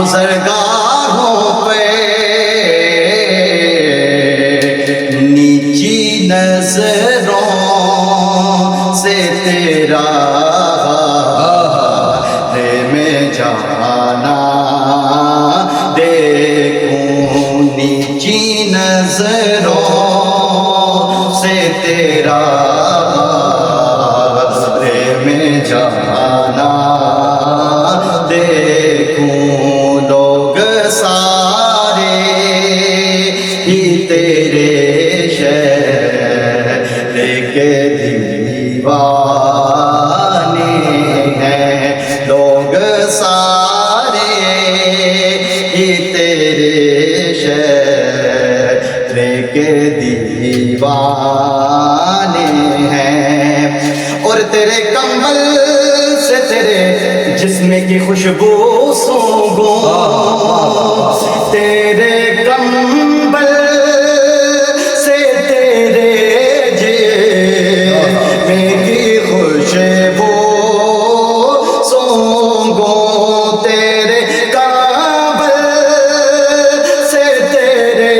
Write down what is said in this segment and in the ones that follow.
گزرگاہوں پہ نیچی نظروں سے تیرا رے میں جانا دیکھوں، نیچی نظروں سے تیرا رے میں جانا دیکھوں، لوگ سارے ہی تیرے شہر کے دیوانے ہیں، لوگ سارے ہی تیرے شہر کے دیوانے ہیں، اور تیرے کمبل سے تیرے جسم کی خوشبو سونگوں، تیرے کمبل سے تیرے جسم کی خوشبو سونگوں، تیرے کمبل سے تیرے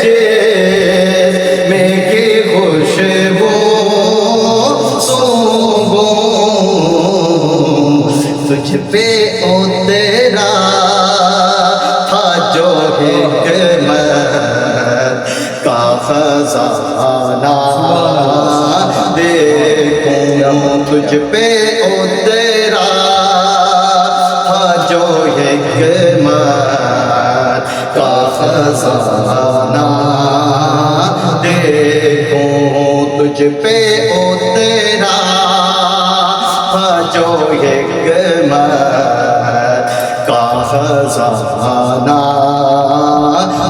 جسم کی خوشبو سونگوں، تجھ پہ او تیرا تھا جو حکمت کا خزانہ دیکھوں، تجھ پہ او تیرا تھا جو حکمت کا خزانہ دیکھوں، تجھ پہ او تیرا تھا جو حکمت کا خزانہ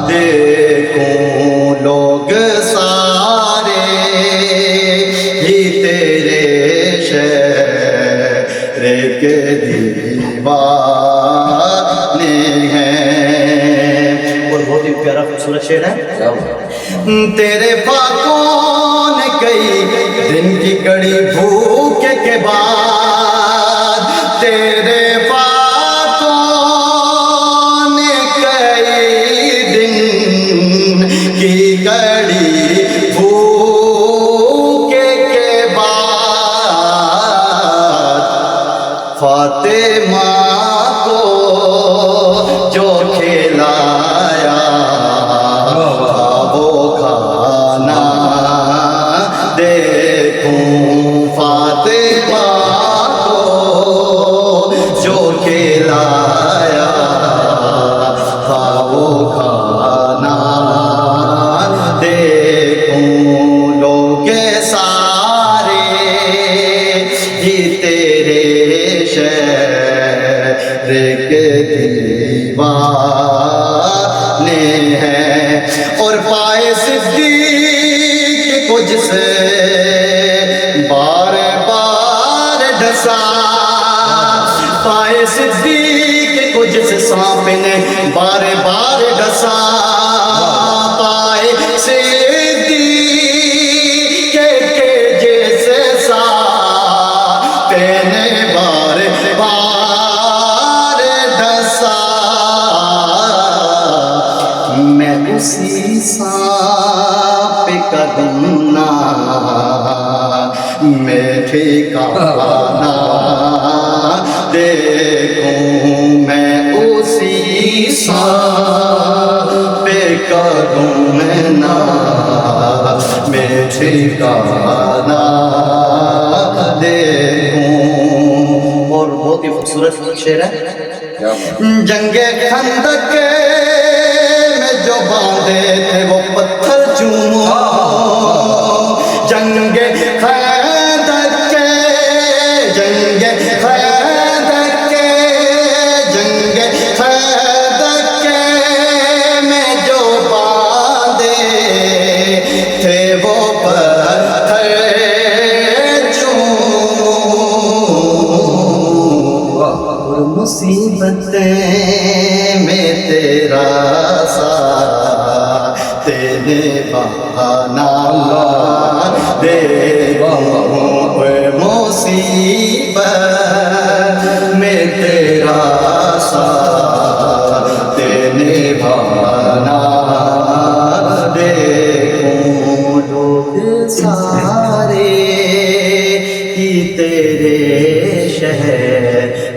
دیکھوں، لوگ سارے ہی تیرے شہر کے دیوانے ہیں۔ اور بہت ہی پیارا خوبصورت شعر ہے۔ تیرے پاکوں نے کئی دن کی کڑی بھوک کے بعد، تیرے پاکوں نے کئی دن کی کڑی بھوک کے بعد فاطمہ کو جو کھلایا وہ کھانا دیکھوں، فاطمہ کو جو کھلایا تھا وہ کھانا دیکھوں، لوگ سارے ہی تیرے شہر کے دیوانے ہیں، اور پائے صدیق کو جسے بار بار ڈسا، پائے صدیق کو جسے سانپ نے بار بار ڈسا، پائے صدیق کے جیسے سانپ نے بار بار ڈسا، میں اسی سانپ کا گمنا میں ٹھکانا دیکھوں، میں اسی سانپ کا گمنا میں ٹھکانا دیکھوں، اور بہت ہی خوبصورت شعر ہے۔ جنگ خندق میں جو باندھے تھے وہ پتھر چومو، جنگ خندق کے، جنگ خندق کے، جنگ خندق کے میں جو باندھے تھے وہ پتھر چومو، اور مصیبتیں میں تیرا ساتھ نے بہانا دیکھوں مصیبت میں تیرا ساتھ نبھانا دیکھوں لوگ سارے ہی تیرے شہر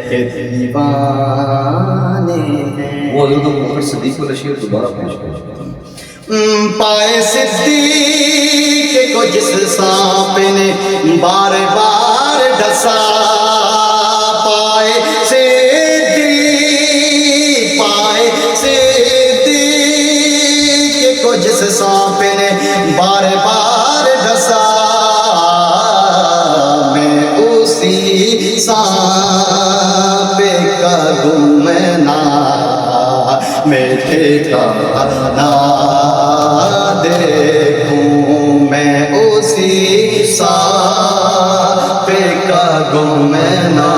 کے دیوانے ہیں. وہ حضرت ابوبکر صدیق والا شعر دوبارہ پیش کریں. پائے صدیق کو جس سانپ نے بار بار ڈسا، پائے صدیق کو جس سانپ نے بار بار ڈسا، میں اسی سانپ کا گمنا میں ٹھکانا دیکھوں، میں اسی سانپ کا گمنا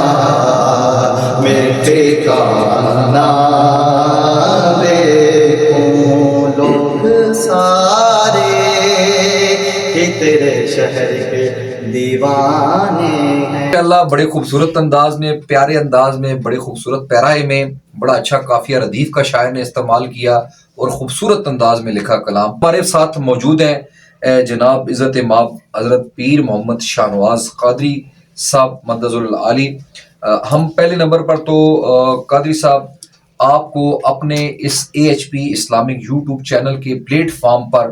میں ٹھکانا دیکھوں. لوگ سارے ہی تیرے شہر کے دیوانے ہیں. اللہ بڑے خوبصورت انداز میں، پیارے انداز میں، بڑے خوبصورت پیرائے میں بڑا اچھا قافیہ ردیف کا شاعر نے استعمال کیا اور خوبصورت انداز میں لکھا کلام. ہمارے ساتھ موجود ہیں جناب عزت مآب حضرت پیر محمد شاہ نواز قادری صاحب مدظ العالی. ہم پہلے نمبر پر تو قادری صاحب آپ کو اپنے اس AHP اسلامک یوٹیوب چینل کے پلیٹ فارم پر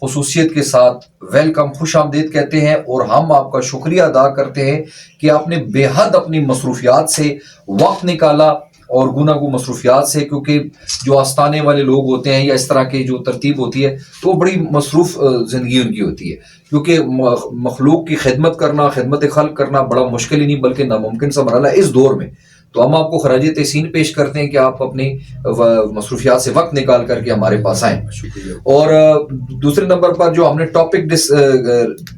خصوصیت کے ساتھ ویلکم، خوش آمدید کہتے ہیں، اور ہم آپ کا شکریہ ادا کرتے ہیں کہ آپ نے بے حد اپنی مصروفیات سے وقت نکالا، اور گناگو مصروفیات سے، کیونکہ جو آستانے والے لوگ ہوتے ہیں یا اس طرح کی جو ترتیب ہوتی ہے تو وہ بڑی مصروف زندگی ان کی ہوتی ہے، کیونکہ مخلوق کی خدمت کرنا، خدمت خلق کرنا بڑا مشکل ہی نہیں بلکہ ناممکن سا مرحلہ ہے اس دور میں. تو ہم آپ کو خراج تحسین پیش کرتے ہیں کہ آپ اپنی مصروفیات سے وقت نکال کر کے ہمارے پاس آئیں. اور دوسرے نمبر پر جو ہم نے ٹاپک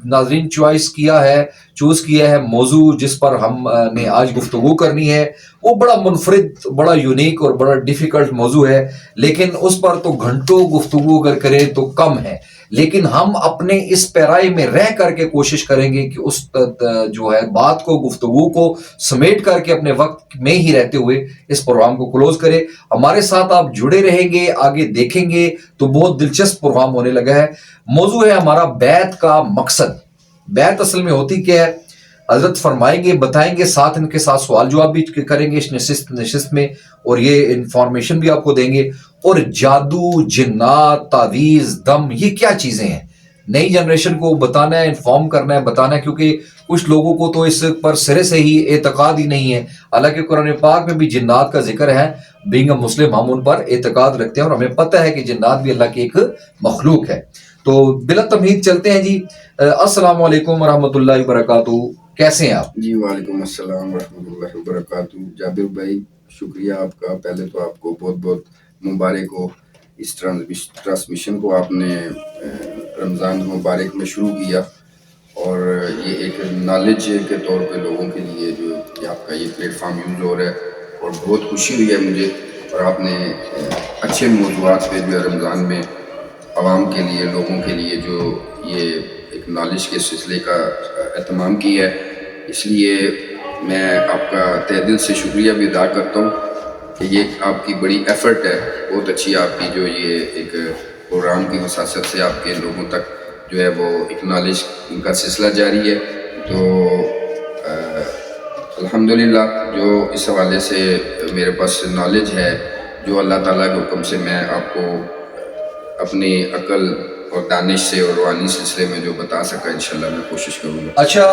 ناظرین چوز کیا ہے موضوع جس پر ہم نے آج گفتگو کرنی ہے، وہ بڑا منفرد، بڑا یونیک اور بڑا ڈیفیکلٹ موضوع ہے، لیکن اس پر تو گھنٹوں گفتگو اگر کریں تو کم ہے. لیکن ہم اپنے اس پیرائے میں رہ کر کے کوشش کریں گے کہ اس جو ہے بات کو، گفتگو کو سمیٹ کر کے اپنے وقت میں ہی رہتے ہوئے اس پروگرام کو کلوز کرے. ہمارے ساتھ آپ جڑے رہیں گے، آگے دیکھیں گے تو بہت دلچسپ پروگرام ہونے لگا ہے. موضوع ہے ہمارا بیعت کا مقصد. بیعت اصل میں ہوتی کیا ہے حضرت فرمائیں گے، بتائیں گے، ساتھ ان کے ساتھ سوال جواب بھی کریں گے اس نشست میں، اور یہ انفارمیشن بھی آپ کو دیں گے. اور جادو، جنات، تعویذ، دم، یہ کیا چیزیں ہیں نئی جنریشن کو بتانا ہے، انفارم کرنا ہے، بتانا ہے، کیونکہ کچھ لوگوں کو تو اس پر سرے سے ہی اعتقاد ہی نہیں ہے. حالانکہ قرآن پاک میں بھی جنات کا ذکر ہے، بینگ اے مسلم ہم ان پر اعتقاد رکھتے ہیں اور ہمیں پتہ ہے کہ جنات بھی اللہ کی ایک مخلوق ہے. تو بلا تمہید چلتے ہیں جی. السلام علیکم ورحمۃ اللہ وبرکاتہ، کیسے ہیں آپ؟ جی وعلیکم السلام ورحمۃ اللہ وبرکاتہ. جابر بھائی شکریہ آپ کا. پہلے تو آپ کو بہت بہت مبارک ہو اس ٹرانسمیشن کو آپ نے رمضان مبارک میں شروع کیا، اور یہ ایک نالج کے طور پہ لوگوں کے لیے جو کہ آپ کا یہ پلیٹ فارم یوز ہو رہا ہے، اور بہت خوشی ہوئی ہے مجھے. اور آپ نے اچھے موضوعات پہ جو ہے رمضان میں عوام کے لیے، لوگوں کے لیے جو یہ ایک نالج کے سلسلے کا اہتمام کیا ہے، اس لیے میں آپ کا تہ دل سے شکریہ بھی ادا کرتا ہوں کہ یہ آپ کی بڑی ایفرٹ ہے، بہت اچھی آپ کی جو یہ ایک پروگرام کی وساست سے آپ کے لوگوں تک جو ہے وہ ایک نالج کا سلسلہ جاری ہے. تو الحمدللہ جو اس حوالے سے میرے پاس نالج ہے، جو اللہ تعالیٰ کے حکم سے میں آپ کو اپنی عقل اور دانش سے اور روحانی سلسلے میں جو بتا سکا انشاءاللہ میں کوشش کروں گا. اچھا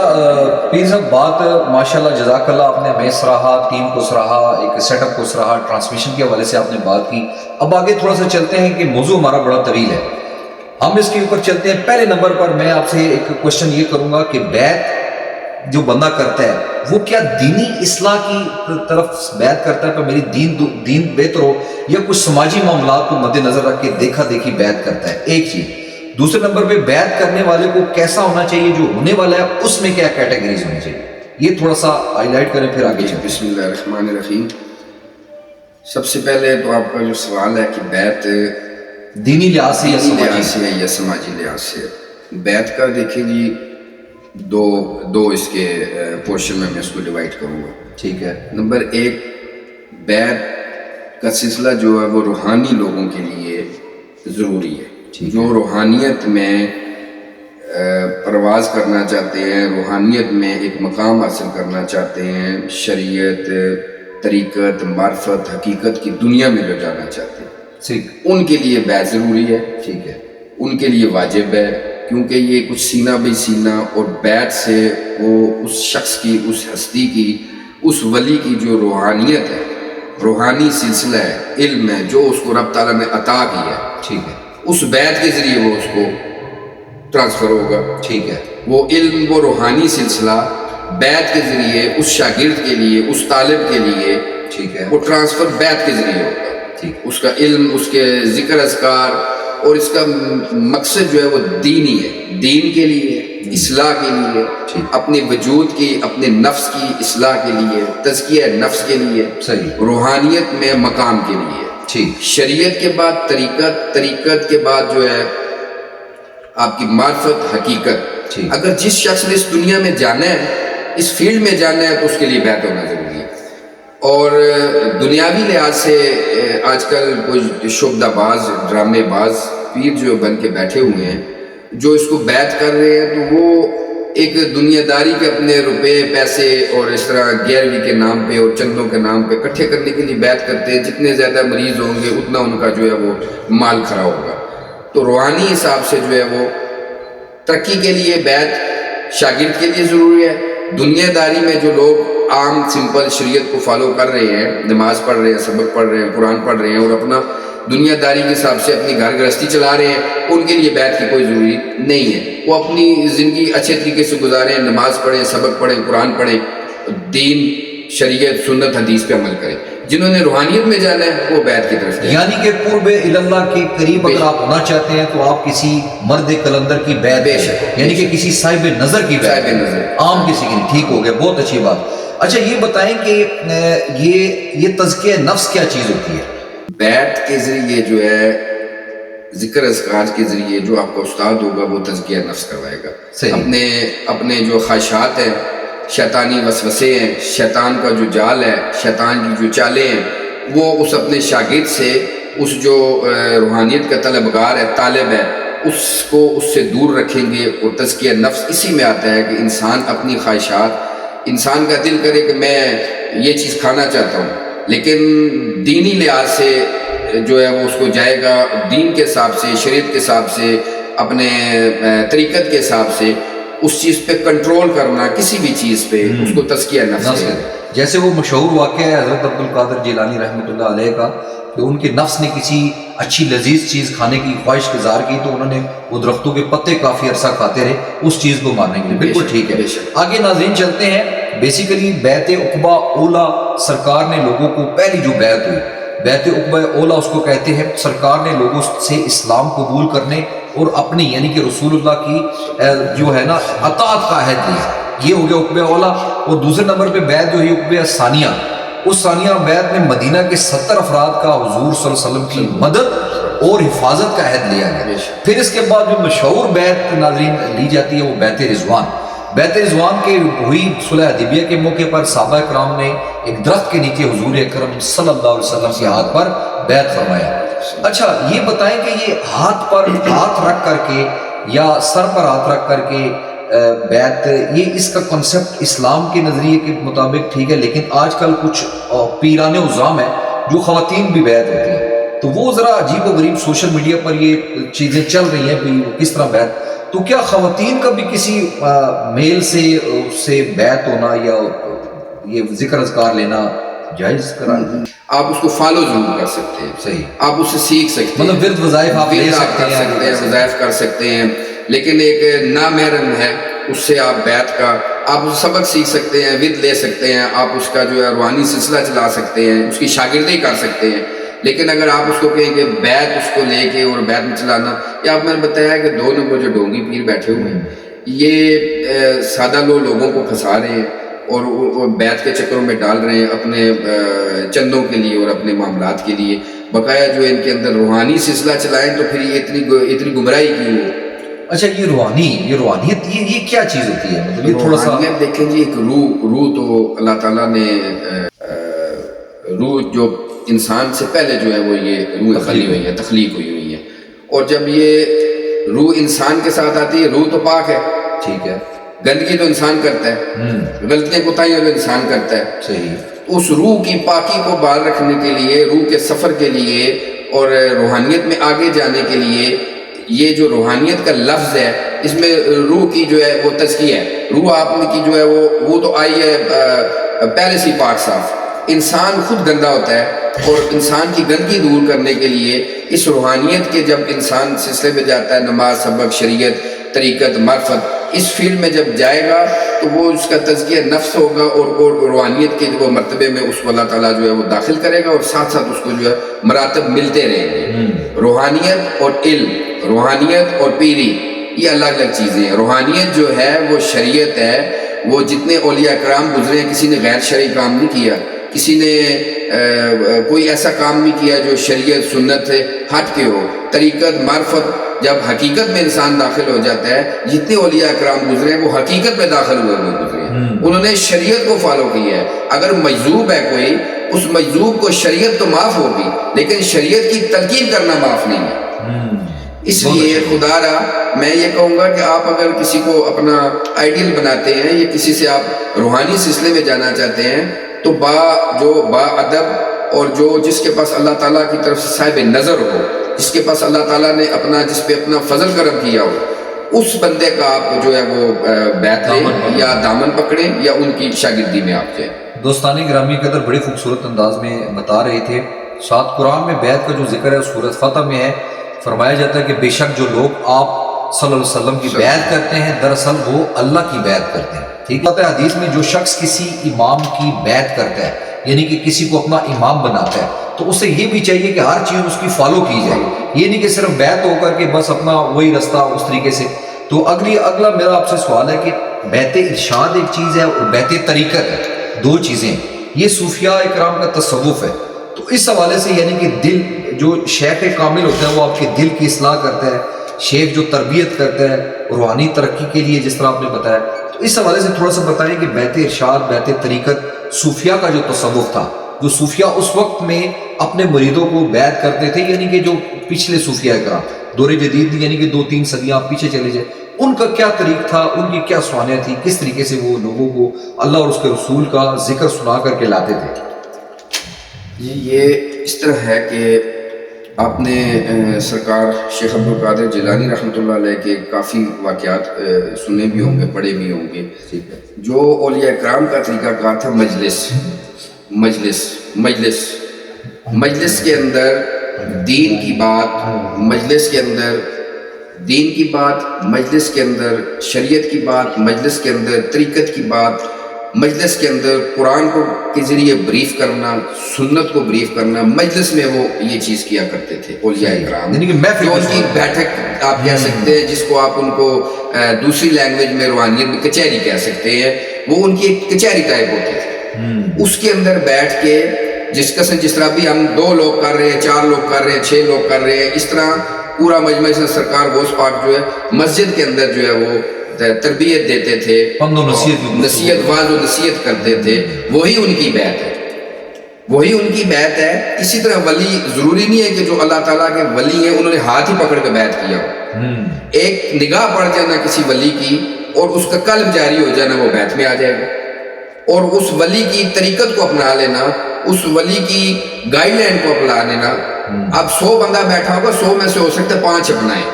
پیر صاحب، بات ماشاءاللہ جزاک اللہ، آپ نے ہمیں سراہا، ٹیم کو سراہا، ایک سیٹ اپ کو سراہا، ٹرانسمیشن کے حوالے سے آپ نے بات کی. اب آگے تھوڑا سا چلتے ہیں کہ موضوع ہمارا بڑا طویل ہے، ہم اس کے اوپر چلتے ہیں. پہلے نمبر پر میں آپ سے ایک کوشچن یہ کروں گا کہ بیعت جو بندہ کرتا ہے وہ کیا دینی اصلاح کی طرف بیعت کرتا ہے کہ میری دین بہتر ہو، یا کچھ سماجی معاملات کو مد نظر رکھ کے دیکھا دیکھی بیعت کرتا ہے؟ ایک چیز. دوسرے نمبر پہ بیعت کرنے والے کو کیسا ہونا چاہیے، جو ہونے والا ہے اس میں کیا کیٹیگریز ہونی چاہیے، یہ تھوڑا سا ہائی لائٹ کریں پھر آگے چلیں. بسم اللہ الرحمن الرحیم. سب سے پہلے تو آپ کا جو سوال ہے کہ بیعت دینی لحاظ سے یا دینی سماجی لحاظ سے یا سماجی لحاظ سے بیعت کا دیکھیں جی دو اس کے پورشن میں اس کو ڈیوائڈ کروں گا. ٹھیک ہے. نمبر ایک، بیعت کا سلسلہ جو ہے وہ روحانی لوگوں کے لیے ضروری ہے. جو روحانیت میں پرواز کرنا چاہتے ہیں، روحانیت میں ایک مقام حاصل کرنا چاہتے ہیں، شریعت، طریقت، معرفت، حقیقت کی دنیا میں جو جانا چاہتے ہیں، ان کے لیے بیعت ضروری ہے. ٹھیک ہے. ان کے لیے واجب ہے، کیونکہ یہ کچھ سینہ بے سینہ، اور بیعت سے وہ اس شخص کی، اس ہستی کی، اس ولی کی جو روحانیت ہے، روحانی سلسلہ ہے، علم ہے، جو اس کو رب تعالیٰ نے عطا کیا ہے، ٹھیک ہے، اس بیعت کے ذریعے وہ اس کو ٹرانسفر ہوگا. ٹھیک ہے. وہ علم، وہ روحانی سلسلہ بیعت کے ذریعے اس شاگرد کے لیے، اس طالب کے لیے، ٹھیک ہے، وہ ٹرانسفر بیعت کے ذریعے ہوگا. ٹھیک. اس کا علم، اس کے ذکر اذکار، اور اس کا مقصد جو ہے وہ دینی ہے، دین کے لیے، اصلاح کے لیے، اپنے وجود کی، اپنے نفس کی اصلاح کے لیے، تزکیہ نفس کے لیے، صحیح، روحانیت میں مقام کے لیے. ٹھیک. شریعت کے بعد طریقت، طریقت کے بعد جو ہے آپ کی معرفت، حقیقت. ٹھیک. اگر جس شخص نے اس دنیا میں جانا ہے، اس فیلڈ میں جانا ہے، تو اس کے لیے بیعت ہونا ضروری ہے. اور دنیاوی لحاظ سے آج کل کوئی شعبدہ باز، ڈرامے باز پیر جو بن کے بیٹھے ہوئے ہیں، جو اس کو بیعت کر رہے ہیں، تو وہ ایک دنیا داری کے اپنے روپے، پیسے اور اس طرح گیروی کے نام پہ اور چندوں کے نام پہ اکٹھے کرنے کے لیے بیعت کرتے ہیں. جتنے زیادہ مریض ہوں گے اتنا ان کا جو ہے وہ مال کھڑا ہوگا. تو روحانی حساب سے جو ہے وہ ترقی کے لیے بیعت شاگرد کے لیے ضروری ہے. دنیا داری میں جو لوگ عام سمپل شریعت کو فالو کر رہے ہیں، نماز پڑھ رہے ہیں، سبق پڑھ رہے ہیں، قرآن پڑھ رہے ہیں، اور اپنا دنیا داری کے حساب سے اپنی گھر گرہستی چلا رہے ہیں، ان کے لیے بیعت کی کوئی ضروری نہیں ہے. وہ اپنی زندگی اچھے طریقے سے گزاریں، نماز پڑھیں، سبق پڑھیں، قرآن پڑھیں، دین، شریعت، سنت، حدیث پہ عمل کریں. جنہوں نے روحانیت میں جانا ہے وہ بیعت کی طرف جائیں. یعنی کہ قرب اللہ کے قریب اگر آپ ہونا چاہتے ہیں تو آپ کسی مرد کلندر کی بیعت بے شک، یعنی کہ کسی صاحب نظر کی بیعت، صاحب نظر، عام کسی کی نہیں. ٹھیک ہو گیا، بہت اچھی بات. اچھا یہ بتائیں کہ یہ تزکیہ نفس کیا چیز ہوتی ہے؟ بیعت کے ذریعے جو ہے ذکر اذکار کے ذریعے جو آپ کا استاد ہوگا وہ تزکیہ نفس کروائے گا. اپنے جو خواہشات ہیں، شیطانی وسوسے ہیں، شیطان کا جو جال ہے، شیطان کی جو چالیں ہیں، وہ اس اپنے شاگرد سے، اس جو روحانیت کا طلبگار ہے، طالب ہے، اس کو اس سے دور رکھیں گے. اور تزکیہ نفس اسی میں آتا ہے کہ انسان اپنی خواہشات، انسان کا دل کرے کہ میں یہ چیز کھانا چاہتا ہوں، لیکن دینی لحاظ سے جو ہے وہ اس کو جائے گا، دین کے حساب سے، شریعت کے حساب سے، اپنے طریقت کے حساب سے اس چیز پہ کنٹرول کرنا، کسی بھی چیز پہ، اس کو تزکیہ نفس ہے. جیسے وہ مشہور واقعہ ہے حضرت عبد القادر جیلانی رحمۃ اللہ علیہ کا، کہ ان کے نفس نے کسی اچھی لذیذ چیز کھانے کی خواہش اظہار کی تو انہوں نے وہ درختوں کے پتے کافی عرصہ کھاتے رہے اس چیز کو مارنے کے لیے. بالکل ٹھیک ہے. آگے ناظرین چلتے ہیں. بیسیکلی بیعت عقبہ اولا سرکار نے لوگوں کو، پہلی جو بیعت ہوئی بیعت عقبہ اولا اس کو کہتے ہیں، سرکار نے لوگوں سے اسلام قبول کرنے اور اپنی یعنی کہ رسول اللہ کی جو ہے نا اطاعت کا عہد لیا. یہ ہو گیا عقبہ اولا. اور دوسرے نمبر پہ بیعت جو ہے عقبہ ثانیہ. اس ثانیہ بیعت میں مدینہ کے 70 افراد کا حضور صلی اللہ علیہ وسلم کی مدد اور حفاظت کا عہد لیا گیا. پھر اس کے بعد جو مشہور بیعت ناظرین لی جاتی ہے وہ بیعت رضوان. بیعت رضوان کے ہوئی صلح حدیبیہ کے موقع پر صحابہ کرام نے ایک درخت کے نیچے حضور اکرم صلی اللہ علیہ وسلم کے ہاتھ پر بیعت فرمایا. اچھا یہ بتائیں کہ یہ ہاتھ پر ہاتھ رکھ کر کے یا سر پر ہاتھ رکھ کر کے بیعت، یہ اس کا کنسپٹ اسلام کے نظریے کے مطابق ٹھیک ہے، لیکن آج کل کچھ پیران عظام ہیں جو خواتین بھی بیعت ہوتی ہیں، تو وہ ذرا عجیب و غریب سوشل میڈیا پر یہ چیزیں چل رہی ہیں کہ وہ کس طرح بیعت. تو کیا خواتین کا بھی کسی میل سے بیعت ہونا یا یہ ذکر اذکار لینا جائز قرار ہے؟ آپ اس کو فالو ضرور کر سکتے ہیں. صحیح. آپ اسے سیکھ سکتے ہیں، مطلب ورد وظائف آپ لے سکتے ہیں، وظائف کر سکتے ہیں، لیکن ایک نامحرم ہے اس سے آپ بیعت کا، آپ اس سبق سیکھ سکتے ہیں، ورد لے سکتے ہیں، آپ اس کا جو ہے روحانی سلسلہ چلا سکتے ہیں، اس کی شاگردی کر سکتے ہیں. لیکن اگر آپ اس کو کہیں کہ بیعت اس کو لے کے اور بیعت میں چلانا، یا آپ میں نے بتایا کہ 2 نمبر جو ڈونگی پیر بیٹھے ہوئے ہیں یہ سادہ لوگوں کو پھنسا رہے ہیں اور بیعت کے چکروں میں ڈال رہے ہیں اپنے چندوں کے لیے اور اپنے معاملات کے لیے. بقایا جو ان کے اندر روحانی سلسلہ چلائیں تو پھر یہ اتنی گمراہی کیوں ہو؟ اچھا یہ روحانیت یہ کیا چیز ہوتی ہے؟ مطلب یہ تھوڑا سا روحانیت دیکھیں جی، ایک روح تو اللہ تعالیٰ نے روح جو انسان سے پہلے جو ہے وہ یہ روح تخلیق ہوئی ہے، اور جب یہ روح انسان کے ساتھ آتی ہے، روح تو پاک ہے، ٹھیک ہے، گندگی تو انسان کرتا ہے، غلطیاں کوتاہیاں تو انسان کرتا ہے، صحیح، اس روح کی پاکی کو بحال رکھنے کے لیے، روح کے سفر کے لیے اور روحانیت میں آگے جانے کے لیے، یہ جو روحانیت کا لفظ ہے اس میں روح کی جو ہے وہ تزکیہ ہے، روح آپ کی جو ہے وہ تو آئی ہے پہلے سے پاک صاف، انسان خود گندا ہوتا ہے، اور انسان کی گندگی دور کرنے کے لیے اس روحانیت کے جب انسان سلسلے میں جاتا ہے، نماز، سبق، شریعت، طریقت، معرفت، اس فیلڈ میں جب جائے گا تو وہ اس کا تزکیہ نفس ہوگا، اور روحانیت کے جو مرتبے میں اس کو اللہ تعالیٰ جو ہے وہ داخل کرے گا، اور ساتھ ساتھ اس کو جو ہے مراتب ملتے رہیں گے۔ روحانیت اور علم، روحانیت اور پیری یہ الگ الگ چیزیں ہیں۔ روحانیت جو ہے وہ شریعت ہے، وہ جتنے اولیاء کرام گزرے ہیں کسی نے غیر شرعی کام نہیں کیا، کسی نے کوئی ایسا کام نہیں کیا جو شریعت سنت سے ہٹ کے ہو۔ طریقت، معرفت، جب حقیقت میں انسان داخل ہو جاتا ہے، جتنے اولیاء کرام گزرے ہیں وہ حقیقت میں داخل ہوئے گزرے ہیں، انہوں نے شریعت کو فالو کیا ہے۔ اگر مجذوب ہے کوئی، اس مجذوب کو شریعت تو معاف ہوگی لیکن شریعت کی تلقین کرنا معاف نہیں ہے۔ اس لیے خدا را میں یہ کہوں گا کہ آپ اگر کسی کو اپنا آئیڈیل بناتے ہیں یا کسی سے آپ روحانی سلسلے میں جانا چاہتے ہیں تو با ادب اور جس کے پاس اللہ تعالیٰ کی طرف سے صاحب نظر ہو، جس کے پاس اللہ تعالیٰ نے جس پہ اپنا فضل کرم کیا ہو، اس بندے کا آپ جو ہے وہ بیعت لیں یا دامن پکڑیں یا ان کی شاگردی میں آپ جائیں۔ دوستان گرامی کے اندر بڑی خوبصورت انداز میں بتا رہے تھے۔ ساتھ قرآن میں بیعت کا جو ذکر ہے سورۃ فتح میں ہے، فرمایا جاتا ہے کہ بے شک جو لوگ آپ صلی اللہ علیہ وسلم کی بیعت کرتے ہیں دراصل وہ اللہ کی بیعت کرتے ہیں۔ ٹھیک ہے، حدیث میں جو شخص کسی امام کی بیعت کرتا ہے یعنی کہ کسی کو اپنا امام بناتا ہے تو اسے یہ بھی چاہیے کہ ہر چیز اس کی فالو کی جائے، یہ نہیں کہ صرف بیعت ہو کر کے بس اپنا وہی رستہ اس طریقے سے۔ تو اگلا میرا آپ سے سوال ہے کہ بیعت ارشاد ایک چیز ہے اور بیعت طریقت ہے، دو چیزیں، یہ صوفیاء اکرام کا تصوف ہے۔ تو اس حوالے سے یعنی کہ دل جو شیخ کامل ہوتا ہے وہ آپ کے دل کی اصلاح کرتا ہے، شیخ جو تربیت کرتا ہے روحانی ترقی کے لیے جس طرح آپ نے بتایا، تو اس حوالے سے تھوڑا سا بتائیں کہ بیعت ارشاد، بیعت طریقت، صوفیاء کا جو تصوف تھا، جو صوفیاء اس وقت میں اپنے مریدوں کو بیعت کرتے تھے، یعنی کہ جو پچھلے صوفیاء کرام دور جدید یعنی کہ 2-3 صدیاں آپ پیچھے چلے جائیں، ان کا کیا طریق تھا، ان کی کیا سوانح تھی، کس طریقے سے وہ لوگوں کو اللہ اور اس کے رسول کا ذکر سنا کر کے لاتے تھے؟ جی یہ اس طرح ہے کہ آپ نے سرکار شیخ عبدالقادر جیلانی رحمۃ اللہ علیہ کے کافی واقعات سنے بھی ہوں گے، پڑھے بھی ہوں گے۔ جو اولیاء کرام کا طریقہ کار تھا مجلس کے اندر دین کی بات، مجلس کے اندر دین کی بات، مجلس کے اندر شریعت کی بات، مجلس کے اندر طریقت کی بات، مجلس کے اندر قرآن کو کے ذریعے بریف کرنا، سنت کو بریف کرنا، مجلس میں وہ یہ چیز کیا کرتے تھے اولیاء کرام، جو ان کی بیٹھک آپ کہہ سکتے ہیں، جس کو آپ ان کو دوسری لینگویج میں روحانیت میں کچہری کہہ سکتے ہیں، وہ ان کی ایک کچہری ٹائپ ہوتی تھی۔ اس کے اندر بیٹھ کے جس طرح بھی ہم 2 لوگ کر رہے ہیں، 4 لوگ کر رہے ہیں، 6 لوگ کر رہے ہیں، اس طرح پورا مجمع سے سرکار غوث پاک جو ہے مسجد کے اندر جو ہے وہ تربیت دیتے تھے، نصیحت، واعظ و نصیحت کرتے تھے، وہی ان کی بیعت ہے، وہی ان کی بیعت ہے۔ اسی طرح ولی ضروری نہیں ہے کہ جو اللہ تعالیٰ کے ولی ہیں انہوں نے ہاتھ ہی پکڑ کے بیعت کیا ہو، ایک نگاہ پڑ جانا کسی ولی کی اور اس کا قلب جاری ہو جانا، وہ بیعت میں آ جائے گا، اور اس ولی کی طریقت کو اپنا لینا، اس ولی کی گائیڈ لائن کو اپنا لینا۔ اب 100 بندہ بیٹھا ہوگا، 100 میں سے ہو سکتا ہے 5 اپنائیں،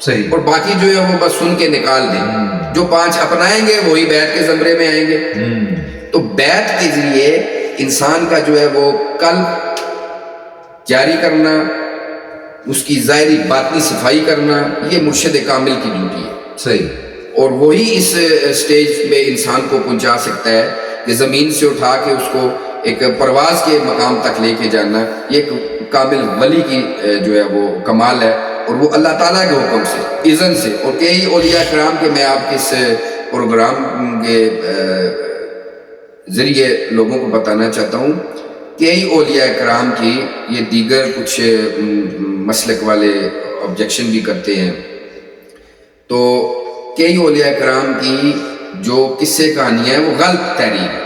صحیح، اور باقی جو ہے وہ بس سن کے نکال دیں۔ جو 5 اپنائیں گے وہی بیعت کے زمرے میں آئیں گے۔ تو بیعت کے ذریعے انسان کا جو ہے وہ قلب جاری کرنا، اس کی ظاہری باطنی صفائی کرنا، یہ مرشد کامل کی ڈیوٹی ہے، صحیح، اور وہی اس سٹیج پہ انسان کو پہنچا سکتا ہے کہ زمین سے اٹھا کے اس کو ایک پرواز کے مقام تک لے کے جانا، یہ ایک کامل ولی کی جو ہے وہ کمال ہے، اور وہ اللہ تعالیٰ کے حکم سے، اذن سے۔ اور کئی اولیاء کرام کے میں آپ کے اس پروگرام کے ذریعے لوگوں کو بتانا چاہتا ہوں کئی اولیاء کرام کی یہ دیگر کچھ مسلک والے آبجیکشن بھی کرتے ہیں، تو کئی اولیاء کرام کی جو قصے کہانیاں ہیں وہ غلط تحریر ہے،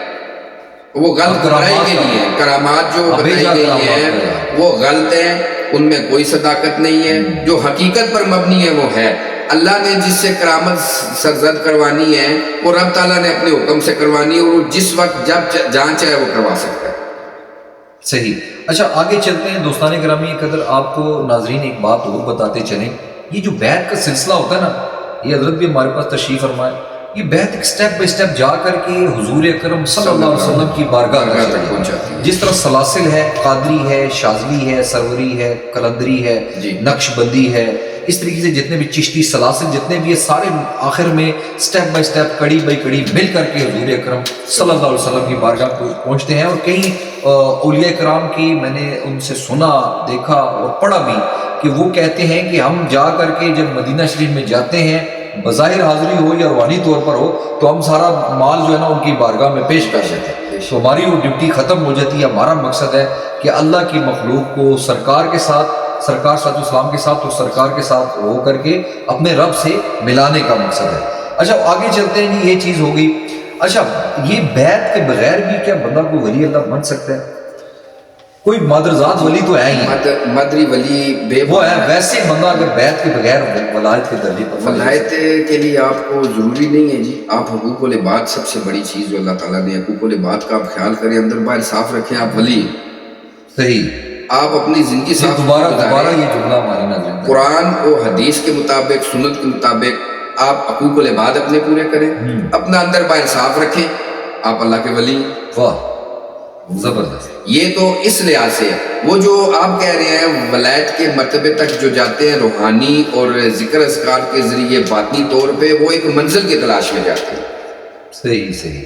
وہ غلط برائی کے لیے ہیں، کرامات جو بتائی گئی ہیں وہ غلط ہیں، ان میں کوئی صداقت نہیں ہے، جو حقیقت پر مبنی ہے وہ ہے۔ اللہ نے جس سے کرامت سرزد کروانی ہے وہ رب تعالیٰ نے اپنے حکم سے کروانی ہے، اور وہ جس وقت جب جہاں چاہے وہ کروا سکتا ہے۔ صحیح۔ اچھا آگے چلتے ہیں دوستان گرامی، قدر آپ کو ناظرین ایک بات اور بتاتے چلیں، یہ جو بیعت کا سلسلہ ہوتا ہے نا، یہ حضرت بھی ہمارے پاس تشریف فرمائے، یہ بیعت ایک سٹیپ بائی سٹیپ جا کر کے حضور اکرم صلی اللہ علیہ وسلم کی بارگاہ تک پہنچاتی ہے۔ جس طرح سلاسل ہے، قادری ہے، شاذلی ہے، سروری ہے، قلندری ہے، نقش بندی ہے، اس طریقے سے جتنے بھی چشتی سلاسل جتنے بھی یہ سارے آخر میں سٹیپ بائی سٹیپ کڑی بائی کڑی مل کر کے حضور اکرم صلی اللہ علیہ وسلم کی بارگاہ کو پہنچتے ہیں۔ اور کئی اولیاء کرام کی میں نے ان سے سنا، دیکھا اور پڑھا بھی کہ وہ کہتے ہیں کہ ہم جا کر کے جب مدینہ شریف میں جاتے ہیں، بظاہر حاضری ہو یا روحانی طور پر ہو، تو ہم سارا مال جو ہے نا ان کی بارگاہ میں پیش کر دیتے ہیں، تو ہماری وہ ڈیوٹی ختم ہو جاتی ہے۔ ہمارا مقصد ہے کہ اللہ کی مخلوق کو سرکار کے ساتھ، سرکار صلی اللہ علیہ وسلم کے ساتھ اور سرکار کے ساتھ ہو کر کے اپنے رب سے ملانے کا مقصد ہے۔ اچھا آگے چلتے ہیں جی، یہ چیز ہو گئی۔ اچھا یہ بیعت کے بغیر بھی کیا بندہ کو ولی اللہ بن سکتا ہے؟ کوئی مادرزاد ولی تو ہے ہی، مدری ولی بے وہ ہے، ویسے بندہ اگر بیعت کے بغیر ولایت کے درجے پر ولایت کے لیے آپ کو ضروری نہیں ہے جی، آپ حقوق العباد سب سے بڑی چیز جو اللہ تعالیٰ نے حقوق العباد کا آپ خیال کریں، اندر باہر صاف رکھیں، آپ ولی ہیں۔ صحیح۔ آپ اپنی زندگی صاف دوبارہ یہ جملہ ہماری ناظرین قرآن و حدیث کے مطابق، سنت کے مطابق آپ حقوق العباد اپنے پورے کریں، اپنا اندر باہر صاف رکھیں، آپ اللہ کے ولی ہیں۔ واہ زبردست۔ یہ تو اس لحاظ سے ہے۔ وہ جو آپ کہہ رہے ہیں ولایت کے مرتبے تک جو جاتے ہیں روحانی اور ذکر اذکار کے ذریعے باطنی طور پہ، وہ ایک منزل کی تلاش میں جاتے ہیں۔ صحیح صحیح۔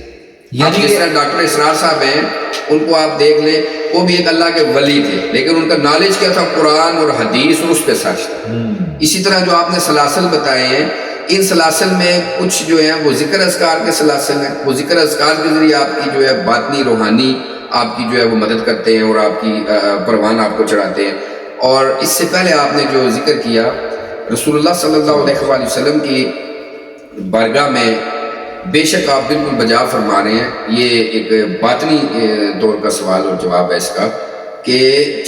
یعنی جس طرح ڈاکٹر اسرار صاحب ہیں، ان کو آپ دیکھ لیں، وہ بھی ایک اللہ کے ولی تھے، لیکن ان کا نالج کیا تھا؟ قرآن اور حدیث، اور اس پہ سچ تھا۔ اسی طرح جو آپ نے سلاسل بتائے ہیں، ان سلاسل میں کچھ جو ہیں وہ ذکر اذکار کے سلاسل ہیں، وہ ذکر اذکار کے ذریعے آپ کی جو ہے باطنی روحانی آپ کی جو ہے وہ مدد کرتے ہیں اور آپ کی پروان آپ کو چڑھاتے ہیں۔ اور اس سے پہلے آپ نے جو ذکر کیا رسول اللہ صلی اللہ علیہ وآلہ وسلم کی بارگاہ میں، بے شک آپ بالکل بجا فرما رہے ہیں، یہ ایک باطنی دور کا سوال اور جواب ہے اس کا، کہ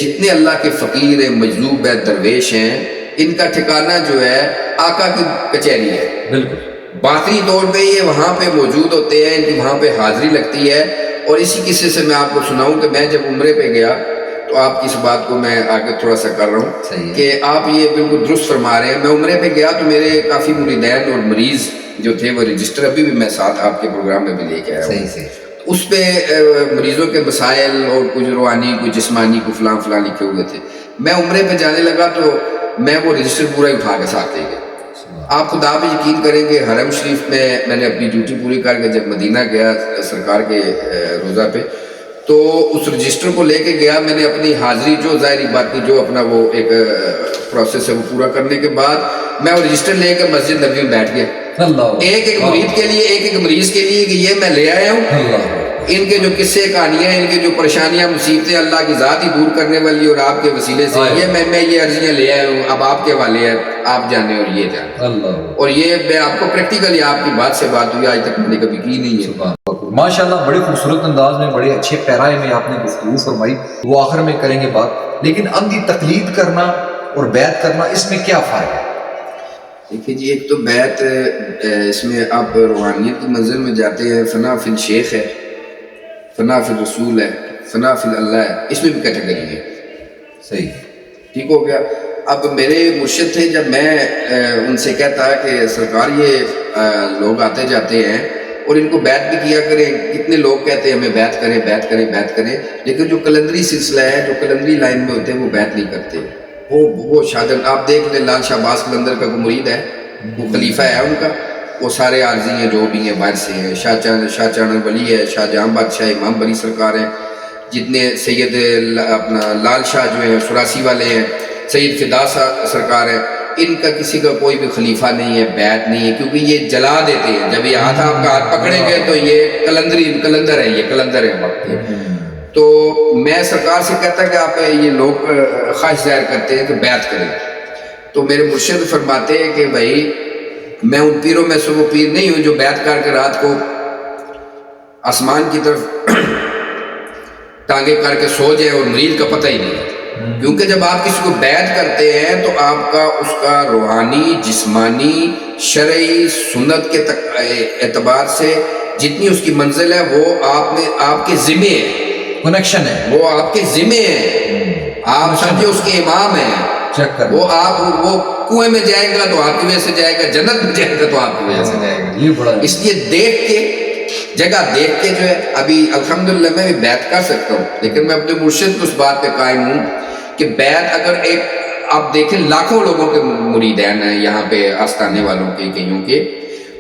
جتنے اللہ کے فقیر مجذوب ہے، درویش ہیں، ان کا ٹھکانہ جو ہے آقا کی کچہری ہے۔ بالکل باطنی طور پہ یہ وہاں پہ موجود ہوتے ہیں، ان کی وہاں پہ حاضری لگتی ہے۔ اور اسی قصے سے میں آپ کو سناؤں کہ میں جب عمرے پہ گیا تو آپ کی اس بات کو میں آگے تھوڑا سا کر رہا ہوں کہ آپ یہ بالکل درست فرما رہے ہیں۔ میں عمرے پہ گیا تو میرے کافی مریدین اور مریض جو تھے وہ رجسٹر ابھی بھی میں ساتھ آپ کے پروگرام میں بھی لے کے آیا ہوں، اس پہ مریضوں کے مسائل اور کچھ روحانی، کچھ جسمانی، کچھ فلاں فلاں لکھے ہوئے تھے۔ میں عمرے پہ جانے لگا تو میں وہ رجسٹر پورا ہی اٹھا کے ساتھ لے گیا۔ آپ خدا پہ یقین کریں کہ حرم شریف میں نے اپنی ڈیوٹی پوری کر کے جب مدینہ گیا سرکار کے روزہ پہ، تو اس رجسٹر کو لے کے گیا، میں نے اپنی حاضری جو ظاہری بات کی، جو اپنا وہ ایک پروسیس ہے وہ پورا کرنے کے بعد میں وہ رجسٹر لے کے مسجد نبوی میں بیٹھ گیا، ایک ایک مرید کے لیے، ایک ایک مریض کے لیے، کہ یہ میں لے آیا ہوں، ان کے جو قصے کہانیاں، ان کی جو پریشانیاں مصیبتیں اللہ کی ذات ہی دور کرنے والی، اور آپ کے وسیلے سے یہ میں یہ عرضیاں لے آیا ہوں، اب آپ کے حوالے ہے، آپ جانے اور یہ جانے۔ اور یہ میں آپ کو پریکٹیکلی آپ کی بات سے بات ہوئی، آج تک میں نے کبھی کی نہیں ہے۔ ماشاءاللہ بڑے خوبصورت انداز میں، بڑے اچھے پیرائے میں آپ نے گفتگو فرمائی، وہ آخر میں کریں گے بات، لیکن اندھی تقلید کرنا اور بیعت کرنا، اس میں کیا فرق ہے؟ دیکھیے جی، ایک تو بیعت، اس میں آپ روحانیت کی منزل میں جاتے ہیں، فنا فی الشیخ ہے، فنا فی الرسول ہے، فنا فی اللہ ہے، اس میں بھی کیٹیگری ہے۔ صحیح، ٹھیک ہو گیا۔ اب میرے مرشد تھے، جب میں ان سے کہتا کہ سرکار یہ لوگ آتے جاتے ہیں اور ان کو بیعت بھی کیا کریں، کتنے لوگ کہتے ہیں ہمیں بیعت کریں بیعت کریں بیعت کریں، لیکن جو کلندری سلسلہ ہے، جو کلندری لائن میں ہوتے ہیں، وہ بیعت نہیں کرتے۔ وہ شادن آپ دیکھ لیں، لال شہباز کلندر کا کوئی مرید ہے، وہ خلیفہ ہے ان کا، وہ سارے عارضی ہیں جو بھی ہیں باہر سے ہیں، شاہ چانن ولی ہے، شاہ جہاں بادشاہ امام بلی سرکار ہیں، جتنے سید اپنا لال شاہ جو ہیں سراسی والے ہیں، سید فدا سرکار ہیں، ان کا کسی کا کوئی بھی خلیفہ نہیں ہے، بیعت نہیں ہے، کیونکہ یہ جلا دیتے ہیں۔ جب یہ ہاتھ آپ کا ہاتھ پکڑیں گے تو یہ کلندر ہے، یہ کلندر ہے وقت۔ تو میں سرکار سے کہتا کہ آپ یہ لوگ خواہش ظاہر کرتے ہیں کہ بیعت کریں، تو میرے مرشد فرماتے ہیں کہ بھائی میں ان پیروں میں سے وہ پیر نہیں ہوں جو بیعت کر کے رات کو آسمان کی طرف ٹانگیں کر کے سو جائے اور مریض کا پتہ ہی نہیں ہے، کیونکہ جب آپ کسی کو بیعت کرتے ہیں تو آپ کا اس کا روحانی، جسمانی، شرعی، سنت کے اعتبار سے جتنی اس کی منزل ہے وہ آپ کے ذمے ہے، کنیکشن ہے، وہ آپ کے ذمے ہے، آپ سمجھے اس کے امام ہیں، چیک کر وہ کنویں میں جائے گا تو آپ کی وجہ سے جائے گا، جنت میں جائے گا تو آپ کی وجہ سے جائے گا۔ یہ بڑا اس لیے دیکھ کے جگہ دیکھ کے جو ہے ابھی الحمدللہ میں بھی بیعت کر سکتا ہوں، لیکن میں اپنے مرشد کو اس بات پہ قائم ہوں کہ بیعت اگر ایک آپ دیکھیں لاکھوں لوگوں کے مریدین ہیں یہاں پہ آستانے والوں کے کئیوں کے،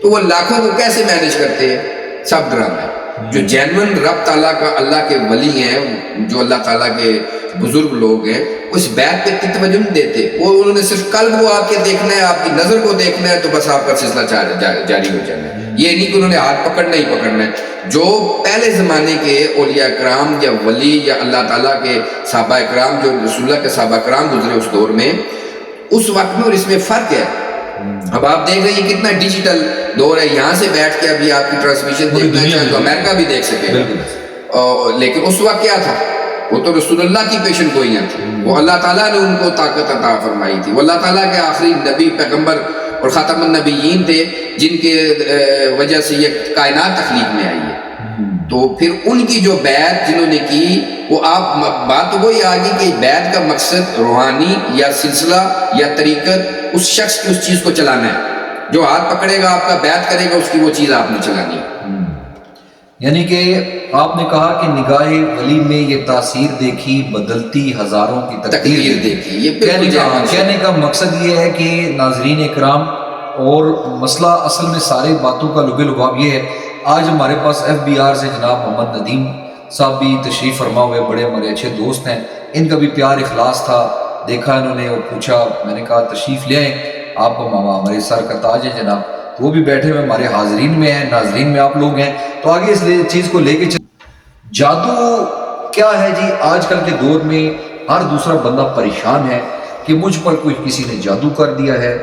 تو وہ لاکھوں کو کیسے مینیج کرتے ہیں؟ سب ڈرامہ ہے۔ جو جینون رب تعالیٰ کا اللہ کے ولی ہیں، جو اللہ تعالیٰ کے بزرگ لوگ ہیں، اس بیعت پہ اتنی توجہ نہیں دیتے، وہ انہوں نے صرف قلب کو آپ کے دیکھنا ہے، آپ کی نظر کو دیکھنا ہے، تو بس آپ کا سلسلہ جاری ہو جانا ہے۔ یہ نہیں کہ انہوں نے ہاتھ پکڑنا ہی پکڑنا ہے۔ جو پہلے زمانے کے اولیاء کرام یا ولی یا اللہ تعالیٰ کے صحابہ کرام، جو رسول اللہ کے صحابہ کرام گزرے اس دور میں، اس وقت میں اور اس میں فرق ہے۔ اب آپ دیکھ رہے ہیں یہ کتنا ڈیجیٹل دور ہے، یہاں سے بیٹھ کے ابھی آپ کی ٹرانسمیشن دیکھنا چاہیں تو امریکہ بھی دیکھ سکے، لیکن اس وقت کیا تھا؟ وہ تو رسول اللہ کی پیشن گوئیاں تھی، وہ اللہ تعالیٰ نے ان کو طاقت عطا فرمائی تھی، وہ اللہ تعالیٰ کے آخری نبی، پیغمبر اور خاتم النبیین تھے، جن کے وجہ سے یہ کائنات تخلیق میں آئی ہے۔ تو پھر ان کی جو بیعت جنہوں نے کی، وہ آپ بات تو وہی آگی کہ بیعت کا مقصد روحانی یا سلسلہ یا طریقت اس شخص کی اس چیز کو چلانا ہے، جو ہاتھ پکڑے گا آپ کا، بیعت کرے گا، اس کی وہ چیز آپ نے چلانی ہے۔ یعنی کہ آپ نے کہا کہ نگاہ ولی میں یہ تاثیر دیکھی، بدلتی ہزاروں کی تقدیر دیکھی۔ یہ کہنے کا مقصد یہ ہے کہ ناظرین اکرام، اور مسئلہ اصل میں سارے باتوں کا لب لباب یہ ہے، آج ہمارے پاس FBR سے جناب محمد ندیم صاحب بھی تشریف فرما ہوئے، بڑے ہمارے اچھے دوست ہیں، ان کا بھی پیار اخلاص تھا، دیکھا انہوں نے اور پوچھا، میں نے کہا تشریف لے آئیں، آپ ہمارے سر کا تاج ہیں جناب، وہ بھی بیٹھے ہوئے ہمارے حاضرین میں ہیں، ناظرین میں آپ لوگ ہیں، تو آگے اس چیز کو لے کے جادو کیا ہے جی؟ آج کل کے دور میں ہر دوسرا بندہ پریشان ہے کہ مجھ پر کوئی کسی نے جادو کر دیا ہے،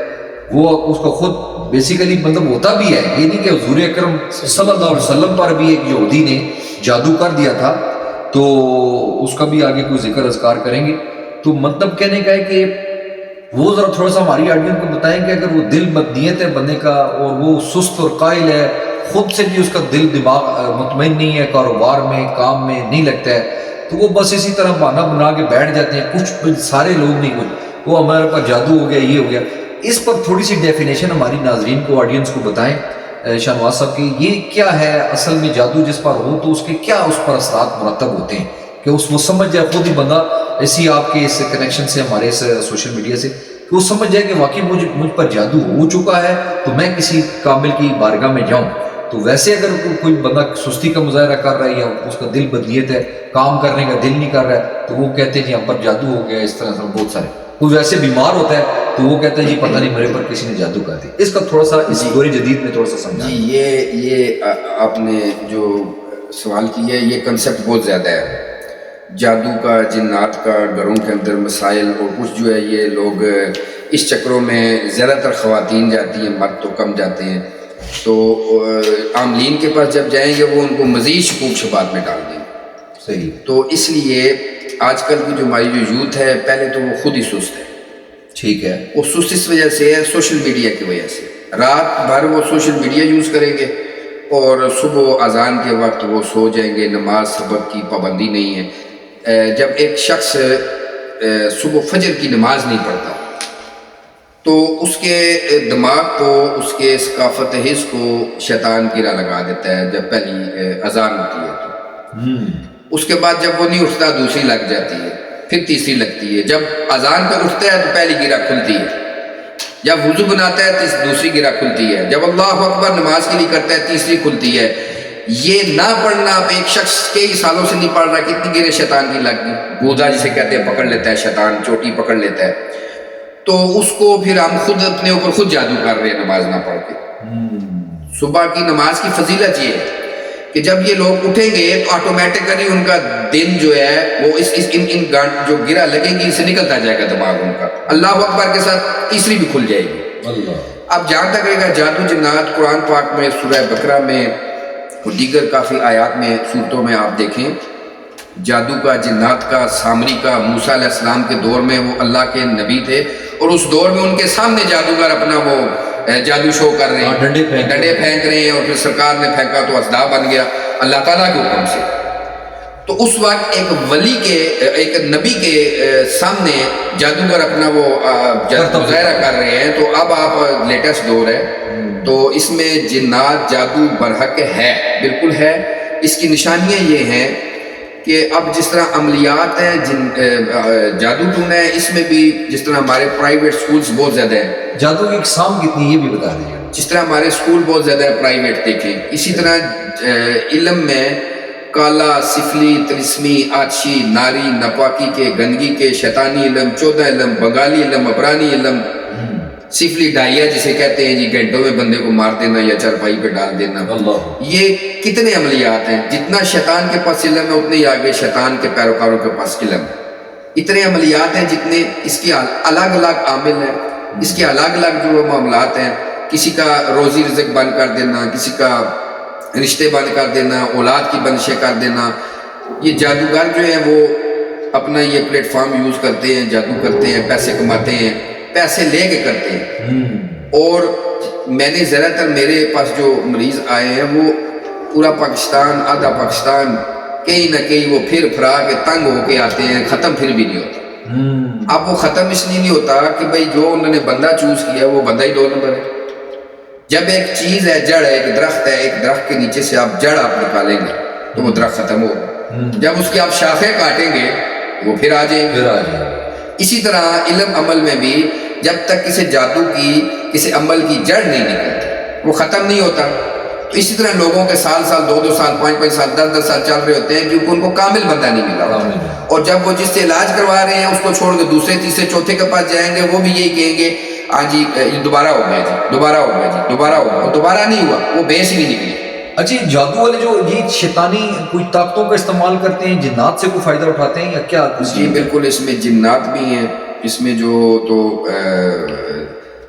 وہ اس کو خود بیسیکلی مطلب ہوتا بھی ہے، یہ نہیں کہ حضور اکرم صلی اللہ علیہ وسلم پر بھی ایک یہودی نے جادو کر دیا تھا، تو اس کا بھی آگے کوئی ذکر اذکار کریں گے۔ تو مطلب کہنے کا ہے کہ وہ ذرا تھوڑا سا ہماری آڈینس کو بتائیں کہ اگر وہ دل بدنیت ہے بندے کا اور وہ سست اور قائل ہے، خود سے بھی اس کا دل دماغ مطمئن نہیں ہے، کاروبار میں کام میں نہیں لگتا ہے، تو وہ بس اسی طرح بہانہ بنا کے بیٹھ جاتے ہیں، کچھ سارے لوگ نہیں، کچھ وہ ہمارے پاس جادو ہو گیا، یہ ہو گیا، اس پر تھوڑی سی ڈیفینیشن ہماری ناظرین کو، آڈینس کو بتائیں شاہنواز صاحب کہ یہ کیا ہے اصل میں جادو جس پر ہو، تو اس کے کیا اس پر اثرات مرتب ہوتے ہیں کہ وہ سمجھ جائے خود ہی بندہ، ایسی آپ کے اس کنیکشن سے، ہمارے اس سوشل میڈیا سے، کہ وہ سمجھ جائے کہ واقعی مجھ پر جادو ہو چکا ہے، تو میں کسی کامل کی بارگاہ میں جاؤں۔ تو ویسے اگر کوئی بندہ سستی کا مظاہرہ کر رہا ہے یا اس کا دل بدنیت ہے، کام کرنے کا دل نہیں کر رہا ہے، تو وہ کہتے ہیں جی ہم پر جادو ہو گیا، اس طرح سے بہت سارے، کوئی ویسے بیمار ہوتا ہے تو وہ کہتا ہے جی پتہ نہیں میرے پر کسی نے جادو کر دیا۔ اس کا تھوڑا سا اس دور جدید میں تھوڑا سا سمجھا۔ جی یہ آپ نے جو سوال کیا ہے، یہ کنسیپٹ بہت زیادہ ہے، جادو کا، جنات کا، گھروں کے اندر مسائل، اور کچھ جو ہے یہ لوگ اس چکروں میں زیادہ تر خواتین جاتی ہیں، مرد تو کم جاتے ہیں، تو عاملین کے پاس جب جائیں گے وہ ان کو مزید شکوک شبہات میں ڈال دیں گے۔ صحیح۔ تو اس لیے آج کل کی جو ہماری جو یوتھ ہے، پہلے تو وہ خود ہی سست ہے، ٹھیک ہے، وہ سست اس وجہ سے ہے سوشل میڈیا کی وجہ سے، رات بھر وہ سوشل میڈیا یوز کریں گے اور صبح اذان کے وقت وہ سو جائیں گے، نماز سبق کی پابندی نہیں ہے۔ جب ایک شخص صبح فجر کی نماز نہیں پڑھتا تو اس کے دماغ کو، اس کے ثقافت حس کو شیطان گرا لگا دیتا ہے۔ جب پہلی اذان ہوتی ہے تو اس کے بعد جب وہ نہیں اٹھتا دوسری لگ جاتی ہے، پھر تیسری لگتی ہے، جب اذان پہ اٹھتا ہے تو پہلی گرا کھلتی ہے، جب وضو بناتا ہے دوسری گرا کھلتی ہے، جب اللہ اکبر نماز کے لیے کرتا ہے تیسری کھلتی ہے۔ یہ نہ پڑھنا، اب ایک شخص کئی سالوں سے نہیں پڑھ رہا، کتنی گرے شیطان کی لگ گئی، گودا جسے کہتے ہیں پکڑ لیتا ہے شیطان، چوٹی پکڑ لیتا ہے، تو اس کو پھر ہم خود اپنے اوپر خود جادو کر رہے ہیں نماز نہ پڑھ کے۔ صبح کی نماز کی فضیلت یہ ہے کہ جب یہ لوگ اٹھیں گے تو آٹومیٹکلی ان کا دن جو ہے وہ ان جو گرا لگے گی اس سے نکلتا جائے گا دماغ ان کا. اللہ اکبر کے ساتھ تیسری بھی کھل جائے گی. اب جہاں تک رہے گا جادو جنات، قرآن پاک میں سورہ بقرہ میں اور دیگر کافی آیات میں صورتوں میں آپ دیکھیں جادو کا، جنات کا، سامری کا. موسیٰ علیہ السلام کے دور میں وہ اللہ کے نبی تھے اور اس دور میں ان کے سامنے جادوگر اپنا وہ جادو شو کر رہے ہیں، ڈنڈے پھینک رہے ہیں، اور پھر سرکار نے پھینکا تو اژدھا بن گیا اللہ تعالیٰ کے حکم سے. تو اس وقت ایک ولی کے، ایک نبی کے سامنے جادوگر اپنا وہ مظاہرہ کر رہے ہیں. تو اب آپ لیٹسٹ دور ہے تو اس میں جنات جادو برحق ہے، بالکل ہے. اس کی نشانیاں یہ ہیں کہ اب جس طرح عملیات ہیں جادو ٹونا ہے، اس میں بھی جس طرح ہمارے پرائیویٹ سکولز بہت زیادہ ہیں. جادو کی اقسام کتنی یہ بھی بتا دیجیے. جس طرح ہمارے سکول بہت زیادہ ہے پرائیویٹ دیکھیں، اسی طرح علم میں کالا، سفلی، طلسمی، آتشی، ناری، ناپاکی کے، گندگی کے، شیطانی علم، 14 علم، بنگالی علم، عبرانی علم، سفلی ڈائیا جسے کہتے ہیں جی گھنٹوں میں بندے کو مار دینا یا چارپائی پہ ڈال دینا. یہ کتنے عملیات ہیں. جتنا شیطان کے پاس علم ہے اتنے ہی آگے شیطان کے پیروکاروں کے پاس علم ہے. اتنے عملیات ہیں جتنے، اس کی الگ الگ عامل ہیں، اس کے الگ الگ جو معاملات ہیں. کسی کا روزی رزق بند کر دینا، کسی کا رشتے بند کر دینا، اولاد کی بندشیں کر دینا. یہ جادوگر جو ہیں وہ اپنا یہ پلیٹ فارم یوز کرتے ہیں، جادو کرتے ہیں، پیسے کماتے ہیں، پیسے لے کے کرتے ہیں. اور میں نے زیادہ تر میرے پاس جو مریض آئے ہیں وہ پورا پاکستان، آدھا پاکستان، کہیں نہ کہیں وہ پھر پھرا کے تنگ ہو کے آتے ہیں، ختم پھر بھی نہیں ہوتا. اب وہ ختم اس لیے نہیں ہوتا کہ بھائی جو انہوں نے بندہ چوز کیا وہ بندہ ہی 2 نمبر ہے. جب ایک چیز ہے، جڑ ہے، ایک درخت ہے، ایک درخت کے نیچے سے آپ جڑ آپ نکالیں گے تو وہ درخت ختم ہوگا. جب اس کی آپ شاخیں کاٹیں گے وہ پھر آ جائیں گے. اسی طرح علم عمل میں بھی جب تک کسی جادو کی، کسی عمل کی جڑ نہیں نکلتی وہ ختم نہیں ہوتا. تو اسی طرح لوگوں کے سال 2 سال، 5 سال، 10 سال چل رہے ہوتے ہیں کیونکہ ان کو کامل بندہ نہیں ملا. اور جب وہ جس سے علاج کروا رہے ہیں اس کو چھوڑ کے دوسرے، تیسرے، چوتھے کے پاس جائیں گے وہ بھی یہی کہیں گے ہاں جی دوبارہ ہو گیا جی، دوبارہ ہو گیا جی، دوبارہ ہو گیا. دوبارہ نہیں ہوا، وہ بیس ہی نہیں نکلی. اچھا جادو والے جو یہ شیطانی کوئی طاقتوں کا استعمال کرتے ہیں، جنات سے کوئی فائدہ اٹھاتے ہیں یا کیا؟ جی بالکل، اس میں جنات بھی ہیں. اس میں جو تو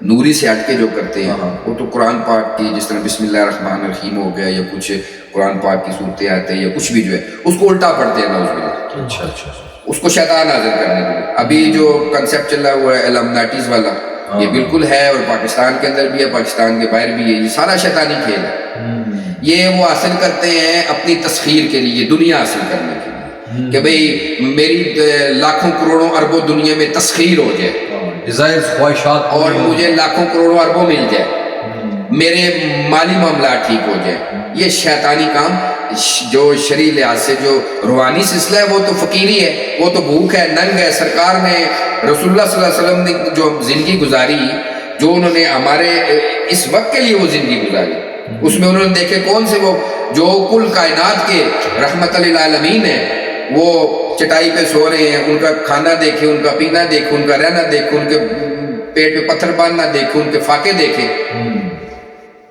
نوری سے ہٹ کے جو کرتے ہیں وہ تو قرآن پاک کی، جس طرح بسم اللہ الرحمن الرحیم ہو گیا یا کچھ قرآن پاک کی صورتیں آتے ہیں یا کچھ بھی جو ہے اس کو الٹا پڑھتے ہیں نعوذ باللہ. اچھا اس کو شیطان حاضر کرنے کے لیے. ابھی جو کنسیپٹ چل رہا ہوا ہے الامناٹیز والا، یہ بالکل ہے اور پاکستان کے اندر بھی ہے، پاکستان کے باہر بھی ہے. یہ سارا شیطانی کھیل ہے. یہ وہ حاصل کرتے ہیں اپنی تسخیر کے لیے، دنیا حاصل کرنے کے لیے کہ بھئی میری لاکھوں کروڑوں اربوں دنیا میں تسخیر ہو جائے، ڈیزائر، خواہشات، اور مجھے لاکھوں کروڑوں اربوں مل جائے، میرے مالی معاملات ٹھیک ہو جائے. یہ شیطانی کام. جو شرعی لحاظ سے جو روحانی سلسلہ ہے وہ تو فقیری ہے، وہ تو بھوک ہے، ننگ ہے. سرکار نے، رسول اللہ صلی اللہ علیہ وسلم نے جو زندگی گزاری، جو انہوں نے ہمارے اس وقت کے لیے وہ زندگی گزاری، اس میں انہوں نے دیکھے کون سے وہ جو کل کائنات کے رحمت للعالمین ہیں وہ چٹائی پہ سو رہے ہیں. ان کا کھانا دیکھے، ان کا پینا دیکھے، ان کا رہنا دیکھے، ان کے پیٹ پہ پتھر باندھنا دیکھے، ان کے فاقے دیکھے.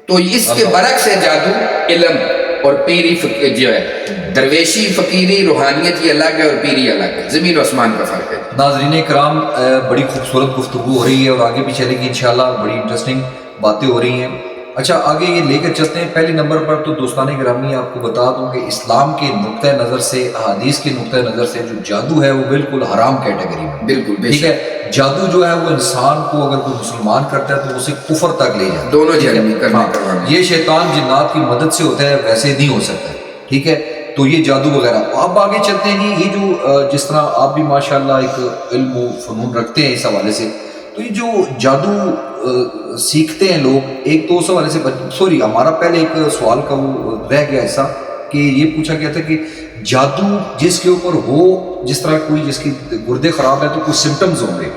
تو اس کے برعکس ہے جادو، علم اور پیری جو ہے، درویشی، فقیری، روحانیت یہ الگ ہے اور پیری الگ ہے. زمین و آسمان کا فرق ہے. ناظرین کرام، بڑی خوبصورت گفتگو ہو رہی ہے اور آگے بھی چلے گی انشاءاللہ. بڑی انٹرسٹنگ باتیں ہو رہی ہیں. اچھا آگے یہ لے کر چلتے ہیں. پہلے نمبر پر تو دوستان گرامی آپ کو بتا دوں کہ اسلام کے نقطۂ نظر سے، احادیث کے نقطۂ نظر سے جو جادو ہے وہ بالکل حرام کیٹیگری میں. بالکل ٹھیک ہے. جادو جو ہے وہ انسان کو اگر کوئی مسلمان کرتا ہے تو اسے کفر تک لے جاتا ہے. دونوں جہنمی کرنا. یہ شیطان جنات کی مدد سے ہوتا ہے، ویسے نہیں ہو سکتا. ٹھیک ہے. تو یہ جادو وغیرہ. اب آگے چلتے ہیں جی. یہ جو جس طرح آپ بھی ماشاءاللہ ایک علم و فنون رکھتے ہیں اس حوالے سے، تو یہ جو جادو سیکھتے ہیں لوگ، ایک تو اس حوالے سے سوری ہمارا پہلے ایک سوال کا وہ رہ گیا ایسا کہ یہ پوچھا گیا تھا کہ جادو جس کے اوپر ہو، جس طرح کوئی جس کی گردے خراب ہے تو کچھ سمٹمز ہوں گے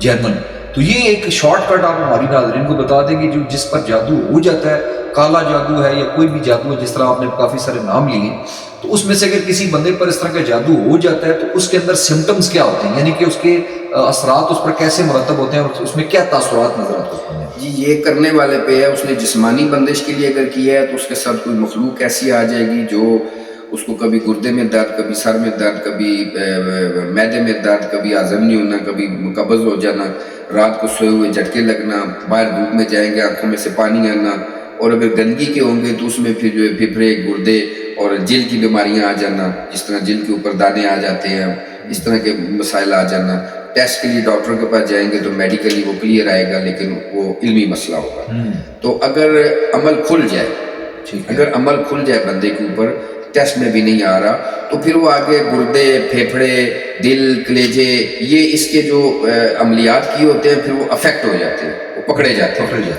جرمن، تو یہ ایک شارٹ کٹ آپ ہماری ناظرین کو بتا دیں کہ جو جس پر جادو ہو جاتا ہے، کالا جادو ہے یا کوئی بھی جادو ہے، جس طرح آپ نے کافی سارے نام لیے ہیں، تو اس میں سے اگر کسی بندے پر اس طرح کا جادو ہو جاتا ہے تو اس کے اندر سمٹمز کیا ہوتے ہیں، یعنی کہ اس کے اثرات اس پر کیسے مرتب ہوتے ہیں اور اس میں کیا تاثرات نظر آتے ہیں؟ جی یہ کرنے والے پہ ہے. اس نے جسمانی بندش کے لیے اگر کیا ہے تو اس کے ساتھ کوئی مخلوق ایسی آ جائے گی جو اس کو کبھی گردے میں درد, کبھی سر میں درد, کبھی معدے میں درد, کبھی ہضم نہیں ہونا, کبھی قبض ہو جانا, رات کو سوئے ہوئے جھٹکے لگنا, باہر دھوپ میں جائیں گے آنکھوں میں سے پانی آنا, اور اگر گندگی کے ہوں گے تو اس میں پھر جو ہے پھپھڑے, گردے اور جلد کی بیماریاں آ جانا, جس طرح جلد کے اوپر دانے آ جاتے ہیں, اس طرح کے مسائل آ جانا. ٹیسٹ کے لیے ڈاکٹر کے پاس جائیں گے تو میڈیکلی وہ کلیئر آئے گا, لیکن وہ علمی مسئلہ ہوگا. تو اگر عمل کھل جائے بندے کے اوپر, ٹیسٹ میں بھی نہیں آ رہا, تو پھر وہ آگے گردے, پھیپھڑے, دل, کلیجے, یہ اس کے جو عملیات کیے ہوتے ہیں پھر وہ افیکٹ ہو جاتے ہیں, وہ پکڑے جاتے ہیں.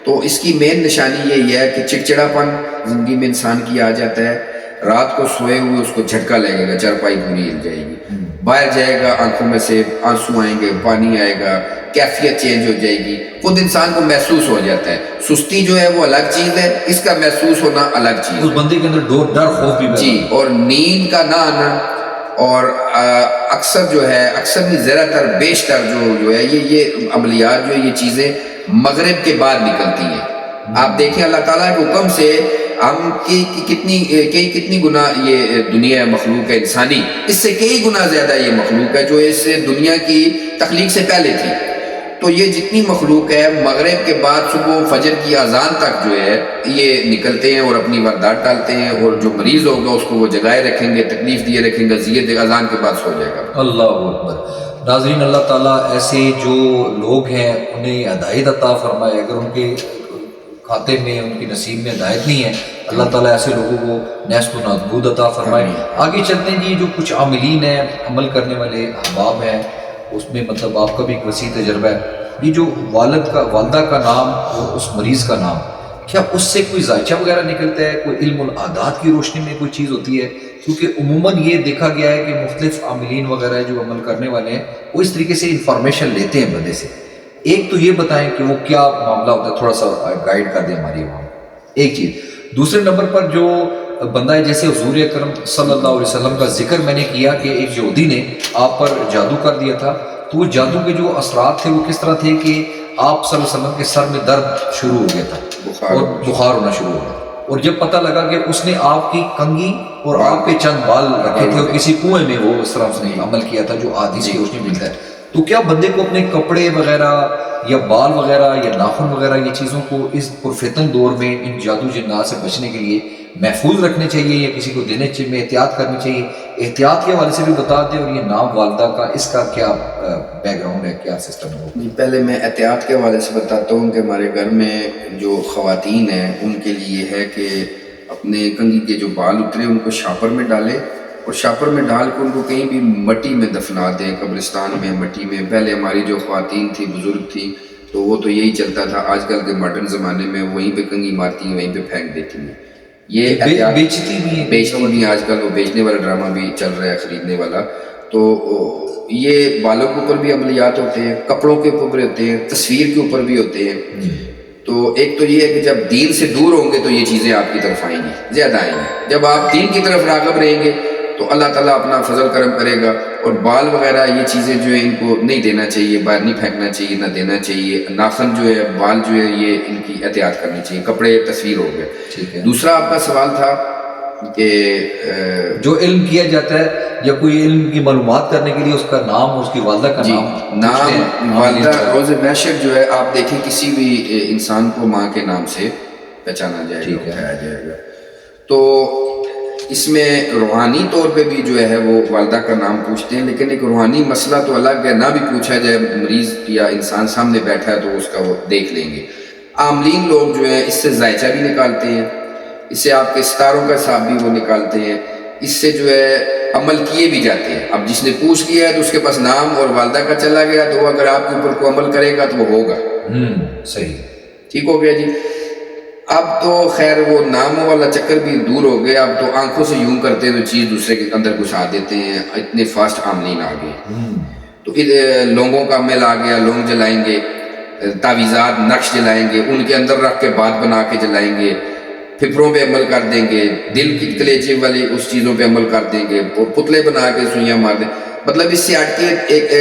تو اس کی مین نشانی یہ ہے کہ چڑچڑاپن زندگی میں انسان کی آ جاتا ہے. رات کو سوئے ہوئے اس کو جھٹکا لگے گا, چارپائی پوری ہل جائے گی, باہر جائے گا آنکھوں میں سے آنسو آئیں گے, پانی آئے گا, کیفیت چینج ہو جائے گی, خود انسان کو محسوس ہو جاتا ہے. سستی جو ہے وہ الگ چیز ہے, اس کا محسوس ہونا الگ چیز ہے. اس بندے کے اندر ڈر خوف بھی جی, اور نیند کا نہ آنا, اور اکثر جو ہے, اکثر نہیں زیادہ تر بیشتر جو ہے یہ عملیات جو ہے یہ چیزیں مغرب کے بعد نکلتی ہیں. آپ دیکھیں اللہ تعالیٰ کے حکم سے ہم کتنی گنا یہ دنیا مخلوق ہے انسانی, اس سے کئی گنا زیادہ یہ مخلوق ہے جو اس دنیا کی تخلیق سے پہلے تھی. تو یہ جتنی مخلوق ہے مغرب کے بعد صبح فجر کی اذان تک جو ہے یہ نکلتے ہیں اور اپنی واردات ڈالتے ہیں, اور جو مریض ہوگا اس کو وہ جگائے رکھیں گے, تکلیف دیے رکھیں گے, زیت اذان کے بعد سو جائے گا. اللہ اکبر. ناظرین, اللہ تعالیٰ ایسے جو لوگ ہیں انہیں ہدایت عطا فرمائے. اگر ان کے کھاتے میں, ان کی نصیب میں ہدایت نہیں ہے, اللہ تعالیٰ ایسے لوگوں کو نیست و نابود عطا فرمائے. آگے چلتے ہیں جی. جو کچھ عاملین ہیں, عمل کرنے والے احباب ہیں, اس میں مطلب آپ کا بھی ایک وسیع تجربہ ہے. یہ جو والدہ کا نام اور اس مریض کا نام, کیا اس سے کوئی ذائچہ وغیرہ نکلتا ہے, کوئی علم العادات کی روشنی میں کوئی چیز ہوتی ہے؟ کیونکہ عموماً یہ دیکھا گیا ہے کہ مختلف عاملین وغیرہ جو عمل کرنے والے ہیں وہ اس طریقے سے انفارمیشن لیتے ہیں بندے سے. ایک تو یہ بتائیں کہ وہ کیا معاملہ ہوتا ہے, تھوڑا سا گائیڈ کر دیں ہماری عوام. ایک چیز. دوسرے نمبر پر جو بندہ ہے, جیسے حضور اکرم صلی اللہ علیہ وسلم کا ذکر میں نے کیا کہ ایک یہودی نے آپ پر جادو کر دیا تھا, تو وہ جادو کے جو اثرات تھے وہ کس طرح تھے کہ آپ صلی اللہ علیہ وسلم کے سر میں درد شروع ہو گیا تھا اور بخار ہونا شروع ہو گیا, اور جب پتہ لگا کہ اس نے آپ کی کنگھی اور آپ کے چند بال رکھے تھے اور کسی کنویں میں وہ اس طرح اس نے عمل کیا تھا جو حدیث کی روشنی ملتا ہے, تو کیا بندے کو اپنے کپڑے وغیرہ یا بال وغیرہ یا ناخن وغیرہ یہ چیزوں کو اس پرفتن دور میں ان جادو جنات سے بچنے کے لیے محفوظ رکھنے چاہیے یا کسی کو دینے میں احتیاط کرنی چاہیے؟ احتیاط کے حوالے سے بھی بتا دیں, اور یہ نام والدہ کا اس کا کیا بیک گراؤنڈ ہے, کیا سسٹم ہے؟ جی, پہلے میں احتیاط کے حوالے سے بتاتا ہوں کہ ہمارے گھر میں جو خواتین ہیں ان کے لیے یہ ہے کہ اپنے کنگھی کے جو بال اترے ان کو شاپر میں ڈالیں, اور شاپر میں ڈال کے ان کو کہیں بھی مٹی میں دفنا دیں, قبرستان میں, مٹی میں. پہلے ہماری جو خواتین تھی, بزرگ تھی, تو وہ تو یہی چلتا تھا. آج کل کے ماڈرن زمانے میں وہیں پہ کنگھی مارتی ہیں, وہیں پہ پھینک دیتی ہیں. یہ بیچتی بھی آج کل وہ بیچنے والا ڈرامہ بھی چل رہا ہے, خریدنے والا. تو یہ بالوں کے اوپر بھی عملیات ہوتے ہیں, کپڑوں کے اوپر بھی ہوتے ہیں, تصویر کے اوپر بھی ہوتے ہیں. تو ایک تو یہ ہے کہ جب دین سے دور ہوں گے تو یہ چیزیں آپ کی طرف آئیں گی, زیادہ آئیں گی. جب آپ دین کی طرف راغب رہیں گے تو اللہ تعالیٰ اپنا فضل کرم کرے گا. اور بال وغیرہ یہ چیزیں جو ہیں ان کو نہیں دینا چاہیے, باہر نہیں پھینکنا چاہیے, نہ دینا چاہیے. ناخن جو ہے, بال جو ہے, یہ ان کی احتیاط کرنی چاہیے. کپڑے تصویر ہو گئے. دوسرا آپ کا سوال تھا کہ جو علم کیا جاتا ہے یا کوئی علم کی معلومات کرنے کے لیے اس کا نام اور اس کی والدہ کا نام والدہ روز محشر جو ہے آپ دیکھیں کسی بھی انسان کو ماں کے نام سے پہچانا جائے گا, اٹھایا جائے گا. تو اس میں روحانی طور پہ بھی جو ہے وہ والدہ کا نام پوچھتے ہیں, لیکن ایک روحانی مسئلہ تو الگ ہے, نہ بھی پوچھا جائے, مریض یا انسان سامنے بیٹھا ہے تو اس کا وہ دیکھ لیں گے. عاملین لوگ جو ہیں اس سے ذائچہ بھی نکالتے ہیں, اس سے آپ کے ستاروں کا حساب بھی وہ نکالتے ہیں, اس سے جو ہے عمل کیے بھی جاتے ہیں. اب جس نے پوچھ لیا ہے تو اس کے پاس نام اور والدہ کا چلا گیا, تو وہ اگر آپ کے اوپر کوئی عمل کرے گا تو وہ ہوگا. صحیح, ٹھیک ہو گیا جی. اب تو خیر وہ ناموں والا چکر بھی دور ہو گیا, اب تو آنکھوں سے یوں کرتے ہیں تو چیز دوسرے کے اندر گھسا دیتے ہیں, اتنے فاسٹ عاملین آ گئے. تو لونگوں کا عمل آ گیا, لونگ جلائیں گے, تعویذات نقش جلائیں گے, ان کے اندر رکھ کے بات بنا کے جلائیں گے, پھپھروں پہ عمل کر دیں گے, دل کی کلیجے والی اس چیزوں پہ عمل کر دیں گے, اور پتلے بنا کے سوئیاں مار دیں. مطلب اس سے ہٹ کے ایک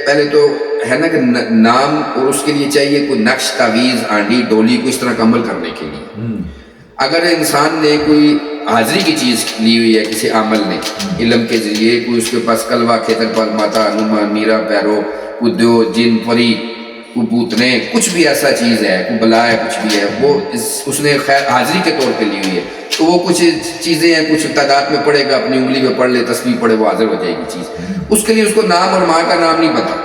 پہلے تو ہے نا کہ نام، اور اس کے لیے چاہیے کوئی نقش، تعویذ، آنڈی، ڈولی کو اس طرح کا عمل کرنے کے لیے. اگر انسان نے کوئی حاضری کی چیز لی ہوئی ہے کسی عمل نے علم کے ذریعے، کوئی اس کے پاس کلوا، کھیتر پال، ماتا، ہنومان، میرا، پیرو، کوئی دیو، جن، پری، کوئی بوتنے، کچھ بھی ایسا چیز ہے، کوئی بلا ہے، کچھ بھی ہے، وہ اس نے خیر حاضری کے طور پہ لی ہوئی ہے، تو وہ کچھ چیزیں ہیں، کچھ تعداد میں پڑھے گا، اپنی انگلی میں پڑھ لے، تسبیح پڑھے، وہ حاضر ہو جائے گی چیز. اس کے لیے اس کو نام اور ماں کا نام نہیں پتا،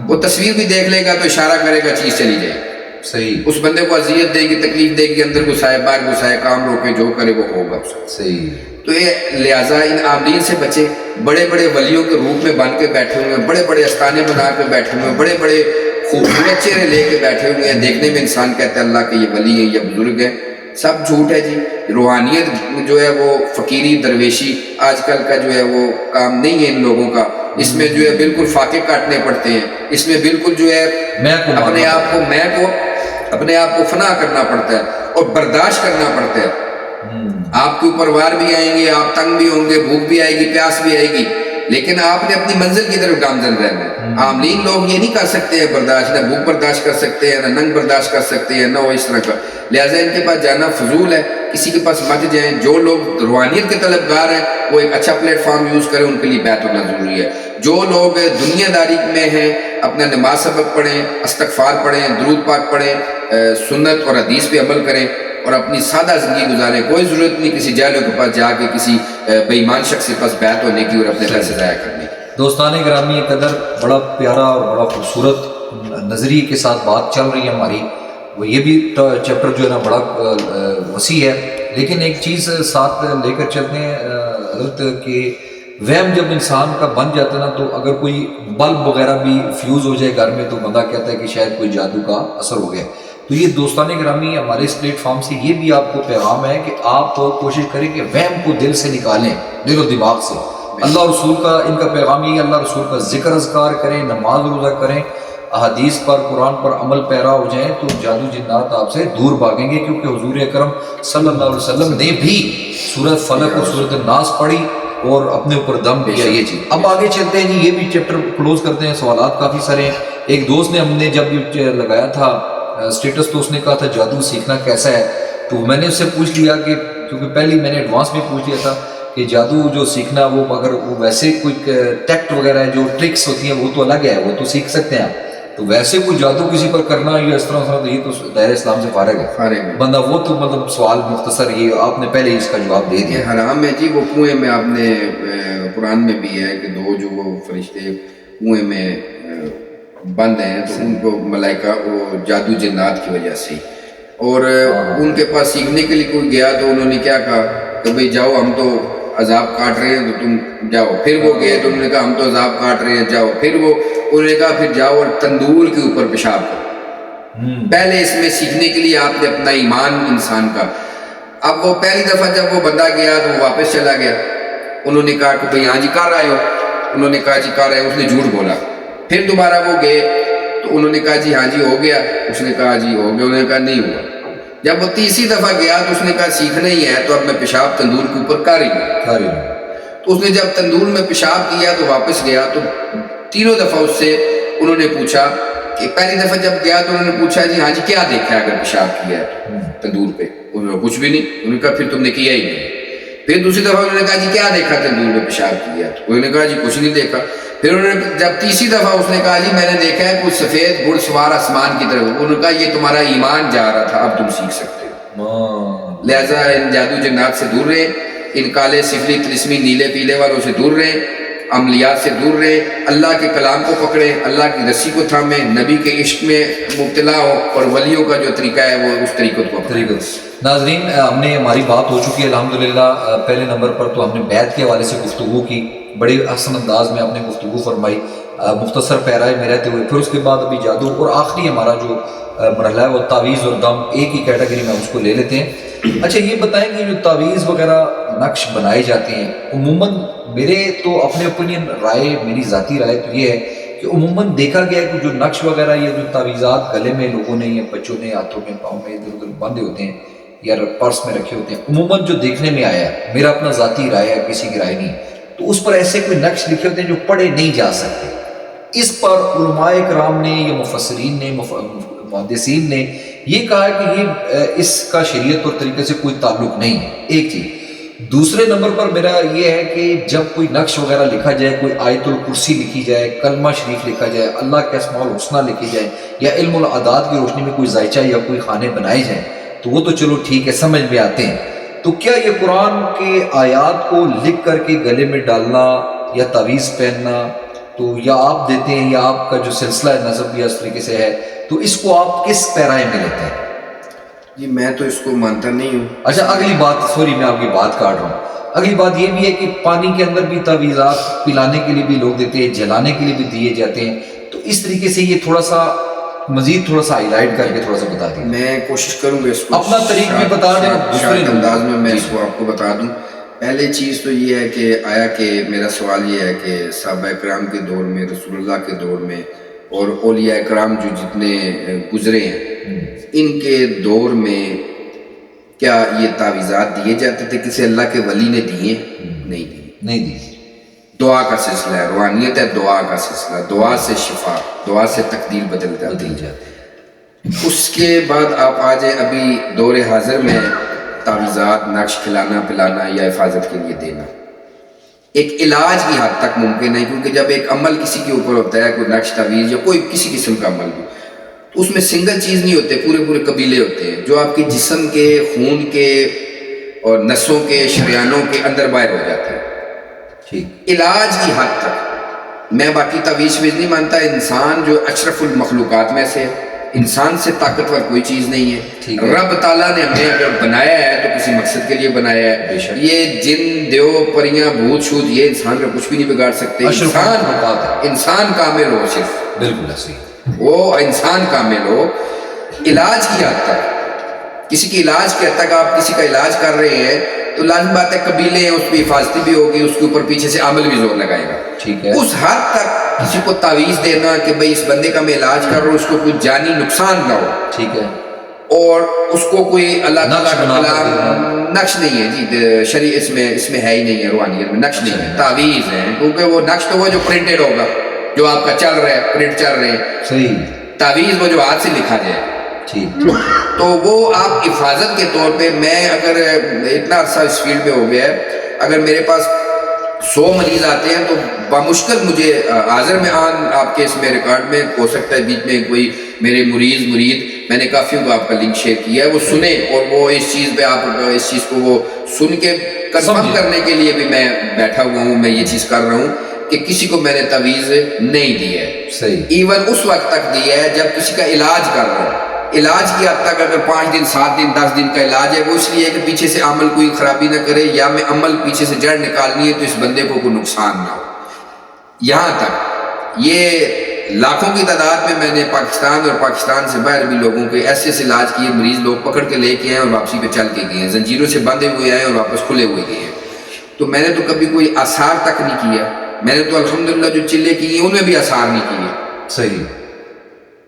وہ تصویر بھی دیکھ لے گا تو اشارہ کرے گا، چیز چلی جائے گی. صحیح. اس بندے کو اذیت دے گی، تکلیف دے گی، اندر گھسائے، باہر گھسائے، کام روکے، جو کرے وہ ہوگا اس کا. صحیح. تو یہ لہٰذا ان عاملین سے بچے. بڑے بڑے ولیوں کے روپ میں بن کے بیٹھے ہوئے ہیں، بڑے بڑے استانے بنا کے بیٹھے ہوئے ہیں، بڑے بڑے خوبصورت چہرے لے کے بیٹھے ہوئے ہیں، دیکھنے میں انسان کہتا ہے اللہ کے یہ ولی ہیں، یہ بزرگ ہیں. سب جھوٹ ہے جی. روحانیت جو ہے وہ فقیری، درویشی آج کل کا جو ہے وہ کام نہیں ہے ان لوگوں کا. اس میں جو ہے بالکل فاقے کاٹنے پڑتے ہیں، اس میں بالکل جو ہے اپنے آپ کو فنا کرنا پڑتا ہے اور برداشت کرنا پڑتا ہے. آپ کے اوپر وار بھی آئیں گے، آپ تنگ بھی ہوں گے، بھوک بھی آئے گی، پیاس بھی آئے گی، لیکن آپ نے اپنی منزل کی طرف گامزن رہنا ہے. عاملین لوگ یہ نہیں کر سکتے ہیں برداشت، نہ بھوک برداشت کر سکتے ہیں، نہ ننگ برداشت کر سکتے ہیں، نہ وہ اس طرح کا. لہٰذا ان کے پاس جانا فضول ہے، کسی کے پاس مت جائیں. جو لوگ روحانیت کے طلبگار ہیں وہ ایک اچھا پلیٹ فارم یوز کریں، ان کے لیے بیعت ہونا ضروری ہے. جو لوگ دنیا داری میں ہیں اپنا نماز سبق پڑھیں، استغفار پڑھیں، درود پاک پڑھیں، سنت اور حدیث پہ عمل کریں اور اپنی سادہ زندگی گزاریں. کوئی ضرورت نہیں کسی جاہلوں کے پاس جا کے کسی بے ایمان شخص کے پاس بیعت ہونے کی اور اپنے پیسے ضائع کرنے کی. دوستان گرامی قدر، بڑا پیارا اور بڑا خوبصورت نظریے کے ساتھ بات چل رہی ہے ہماری. وہ یہ بھی چیپٹر جو ہے نا بڑا وسیع ہے، لیکن ایک چیز ساتھ لے کر چلتے ہیں حضرت کہ وہم جب انسان کا بن جاتا ہے نا، تو اگر کوئی بلب وغیرہ بھی فیوز ہو جائے گھر میں تو بندہ کہتا ہے کہ شاید کوئی جادو کا اثر ہو گیا. تو یہ دوستان گرامی ہمارے اس پلیٹ فارم سے یہ بھی آپ کو پیغام ہے کہ آپ کوشش کریں کہ وہم کو دل سے نکالیں، دل و دماغ سے. اللہ رسول کا ان کا پیغام یہ ہے، اللہ رسول کا ذکر اذکار کریں، نماز روزہ کریں، احادیث پر، قرآن پر عمل پیرا ہو جائیں تو جادو جنات آپ سے دور بھاگیں گے. کیونکہ حضور اکرم صلی اللہ علیہ وسلم نے بھی سورۃ فلق اور سورۃ الناس پڑھی اور اپنے اوپر دم دیا یہ چیز. اب آگے چلتے ہیں جی، یہ بھی چیپٹر کلوز کرتے ہیں. سوالات کافی سارے ہیں. ایک دوست نے ہم نے جب یہ لگایا تھا اسٹیٹس تو اس نے کہا تھا جادو سیکھنا کیسا ہے، تو میں نے اس سے پوچھ لیا کہ کیونکہ پہلی میں نے ایڈوانس میں پوچھ لیا تھا کہ جادو جو سیکھنا وہ اگر وہ ویسے کوئی ٹیکٹ وغیرہ ہے جو ٹرکس ہوتی ہیں وہ تو الگ ہے، وہ تو سیکھ سکتے ہیں آپ. تو ویسے کوئی جادو کسی پر کرنا یا اس طرح تو یہ تو دائرہ اسلام سے فارغ ہے بندہ. وہ تو مطلب سوال مختصر یہ آپ نے پہلے اس کا جواب دے دیا. یہ حرام ہے جی. وہ کنویں میں آپ نے قرآن میں بھی ہے کہ دو جو وہ فرشتے کنویں میں بند ہیں تو ان کو ملائکہ وہ جادو جنات کی وجہ سے، اور ان کے پاس سیکھنے کے لیے کوئی گیا تو انہوں نے کیا کہا کہ بھئی جاؤ ہم تو عذاب کاٹ رہے ہیں تو تم جاؤ. پھر وہ گئے تو انہوں نے کہا ہم تو عذاب کاٹ رہے ہیں جاؤ. پھر وہ انہوں نے کہا پھر جاؤ اور تندور کے اوپر پیشاب کرو. پہلے اس میں سیکھنے کے لیے آپ نے اپنا ایمان انسان کا. اب وہ پہلی دفعہ جب وہ بندہ گیا تو وہ واپس چلا گیا. انہوں نے کہا کہ بھئی ہاں جی کر آئے ہو؟ انہوں نے کہا جی کر آئے. اس نے جھوٹ بولا. پھر دوبارہ وہ گئے تو انہوں نے کہا جی ہاں جی ہو گیا. اس نے کہا جی ہو گیا. انہوں نے کہا نہیں ہوا. جب وہ تیسری دفعہ گیا تو اس نے کہا سیکھنا ہی ہے تو اب میں پیشاب تندور کے اوپر کر ہی ہوں. تو اس نے جب تندور میں پیشاب کیا تو واپس گیا تو تینوں دفعہ اس سے انہوں نے پوچھا کہ پہلی دفعہ جب گیا تو انہوں نے پوچھا جی ہاں جی کیا دیکھا ہے اگر پیشاب کیا ہے تندور پہ؟ انہوں نے کچھ بھی نہیں. انہوں نے کہا پھر تم نے کیا ہی نہیں. پھر دوسری دفعہ انہوں نے کہا جی کیا دیکھا تندور میں پیشاب کیا؟ انہوں نے کہا جی کچھ نہیں دیکھا. پھر انہوں نے جب تیسری دفعہ اس نے کہا جی میں نے دیکھا ہے کچھ سفید گھڑ سوار آسمان کی طرف. انہوں نے کہا یہ تمہارا ایمان جا رہا تھا، اب تم سیکھ سکتے ہو. لہٰذا ان جادو جنات سے دور رہیں، ان کالے سفلی طلسمی نیلے پیلے والوں سے دور رہیں، عملیات سے دور رہیں، اللہ کے کلام کو پکڑیں، اللہ کی رسی کو تھامیں، نبی کے عشق میں مبتلا ہو اور ولیوں کا جو طریقہ ہے وہ اس طریقے کو اپنائیں. ناظرین ہماری بات ہو چکی ہے الحمدللہ. پہلے نمبر پر تو ہم نے بیعت کے حوالے سے گفتگو کی، بڑے احسن انداز میں آپ نے گفتگو فرمائی مختصر پیرائے میں رہتے ہوئے. پھر اس کے بعد ابھی جادو اور آخری ہمارا جو مرحلہ ہے وہ تعویذ اور دم، ایک ہی کیٹیگری میں اس کو لے لیتے ہیں. اچھا یہ بتائیں کہ جو تعویذ وغیرہ نقش بنائے جاتے ہیں عموماً، میرے تو اپنے اوپینین رائے، میری ذاتی رائے تو یہ ہے کہ عموماً دیکھا گیا ہے کہ جو نقش وغیرہ یہ جو تعویذات گلے میں لوگوں نے یا بچوں نے ہاتھوں میں پاؤں میں ادھر ادھر باندھے ہوتے ہیں یا پرس میں رکھے ہوتے ہیں، عموماً جو دیکھنے میں آیا ہے، میرا اپنا ذاتی رائے ہے، کسی کی رائے نہیں، تو اس پر ایسے کوئی نقش لکھے ہوتے ہیں جو پڑھے نہیں جا سکتے. اس پر علماء کرام نے یا مفسرین نے محدثین نے یہ کہا کہ یہ اس کا شریعت اور طریقے سے کوئی تعلق نہیں ہے. ایک چیز. دوسرے نمبر پر میرا یہ ہے کہ جب کوئی نقش وغیرہ لکھا جائے, کوئی آیت الکرسی لکھی جائے, کلمہ شریف لکھا جائے, اللہ کے اسماء الحسنی لکھی جائے, یا علم الاعداد کی روشنی میں کوئی ذائچہ یا کوئی خانے بنائے جائیں, تو وہ تو چلو ٹھیک ہے, سمجھ میں آتے ہیں. تو کیا یہ قرآن کے آیات کو لکھ کر کے گلے میں ڈالنا یا تعویذ پہننا, تو یا آپ دیتے ہیں یا آپ کا جو سلسلہ نظم بھی اس طریقے سے ہے, تو اس کو آپ کس پیرائے میں لیتے ہیں؟ جی میں تو اس کو مانتا نہیں ہوں. اچھا اگلی بات, سوری میں آپ کی بات کاٹ رہا ہوں, اگلی بات یہ بھی ہے کہ پانی کے اندر بھی تعویذات پلانے کے لیے بھی لوگ دیتے ہیں, جلانے کے لیے بھی دیے جاتے ہیں. تو اس طریقے سے یہ تھوڑا سا مزید تھوڑا سا ہائی لائٹ کر کے تھوڑا سا بتا دیں. میں کوشش کروں گا اس کو اپنا طریق بھی بتا دیں, شارٹ انداز میں اس کو آپ کو بتا دوں. پہلے چیز تو یہ ہے کہ آیا کہ میرا سوال یہ ہے کہ صحابہ اکرام کے دور میں, رسول اللہ کے دور میں, اور اولیاء اکرام جو جتنے گزرے ہیں ان کے دور میں کیا یہ تعویذات دیے جاتے تھے؟ کسی اللہ کے ولی نے دیے؟ نہیں دیے. دعا کا سلسلہ ہے, روحانیت ہے, دعا کا سلسلہ, دعا سے شفا, دعا سے تقدیر بدل جاتی ہے. اس کے بعد آپ آ جائیں ابھی دور حاضر میں, تعویذات, نقش کھلانا پلانا یا حفاظت کے لیے دینا ایک علاج کی حد تک ممکن ہے, کیونکہ جب ایک عمل کسی کے اوپر ہوتا ہے, کوئی نقش تعویذ یا کوئی کسی قسم کا عمل بھی, تو اس میں سنگل چیز نہیں ہوتے, پورے قبیلے ہوتے ہیں جو آپ کے جسم کے, خون کے اور نسوں کے, شریانوں کے اندر باہر ہو جاتے ہیں. علاج کی حد تک میں باقی تعویذ نہیں مانتا. انسان جو اشرف المخلوقات میں سے, انسان سے طاقتور کوئی چیز نہیں ہے. رب تعالیٰ نے ہمیں اگر بنایا ہے تو کسی مقصد کے لیے بنایا ہے. یہ جن, دیو, پریاں, بھوت شوت یہ انسان کا کچھ بھی نہیں بگاڑ سکتے. انسان کامل ہو, صرف بالکل وہ انسان کامل ہو. علاج کی حد تک, کسی کی علاج کی حد تک آپ کسی کا علاج کر رہے ہیں تو لازم بات ہے قبیلے ہیں, اس پہ حفاظتی بھی ہوگی, اس کے اوپر پیچھے سے عمل بھی زور لگائے گا. ٹھیک ہے. اس حد تک کسی کو تعویذ دینا کہ بھئی اس بندے کا میں علاج کر رہا ہوں, اس کو کوئی جانی نقصان نہ ہو, ٹھیک ہے, اور اس کو کوئی اللہ تعالیٰ کا کلام, نقش نہیں ہے جی شریع, اس میں ہے ہی نہیں ہے, روحانیت میں نقش نہیں ہے, تعویذ ہے. کیونکہ وہ نقش تو وہ جو پرنٹڈ ہوگا, جو آپ کا چل رہا ہے, پرنٹ چل رہے ہیں. صحیح. تعویذ وہ جو ہاتھ سے لکھا جائے, تو وہ آپ حفاظت کے طور پہ, میں اگر اتنا عرصہ اس فیلڈ میں ہو گیا ہے, اگر میرے پاس 100 مریض آتے ہیں تو بمشکل مجھے حاضر میں آن آپ کے اس میں ریکارڈ میں ہو سکتا ہے بیچ میں کوئی میرے مرید, میں نے کافیوں کو آپ کا لنک شیئر کیا ہے, وہ سنیں اور وہ اس چیز پہ آپ اس چیز کو وہ سن کے کنفرم کرنے کے لیے بھی میں بیٹھا ہوا ہوں. میں یہ چیز کر رہا ہوں کہ کسی کو میں نے تعویذ نہیں دی ہے. صحیح. ایون اس وقت تک دی ہے جب کسی کا علاج کر رہا ہوں. علاج کی حد تک اگر 5 دن 7 دن 10 دن کا علاج ہے, وہ اس لیے کہ پیچھے سے عمل کوئی خرابی نہ کرے, یا میں عمل پیچھے سے جڑ نکالنی ہے تو اس بندے کو کوئی نقصان نہ ہو. یہاں تک یہ لاکھوں کی تعداد میں نے پاکستان اور پاکستان سے باہر بھی لوگوں کے ایسے علاج کیے, مریض لوگ پکڑ کے لے کے آئے اور واپسی پہ چل کے گئے ہیں, زنجیروں سے بندھے ہوئے آئے اور واپس کھلے ہوئے گئے ہیں. تو میں نے تو کبھی کوئی آثار تک نہیں کیا. میں نے تو الحمدللہ جو چلے کی ہیں ان میں بھی آثار نہیں کیے. صحیح.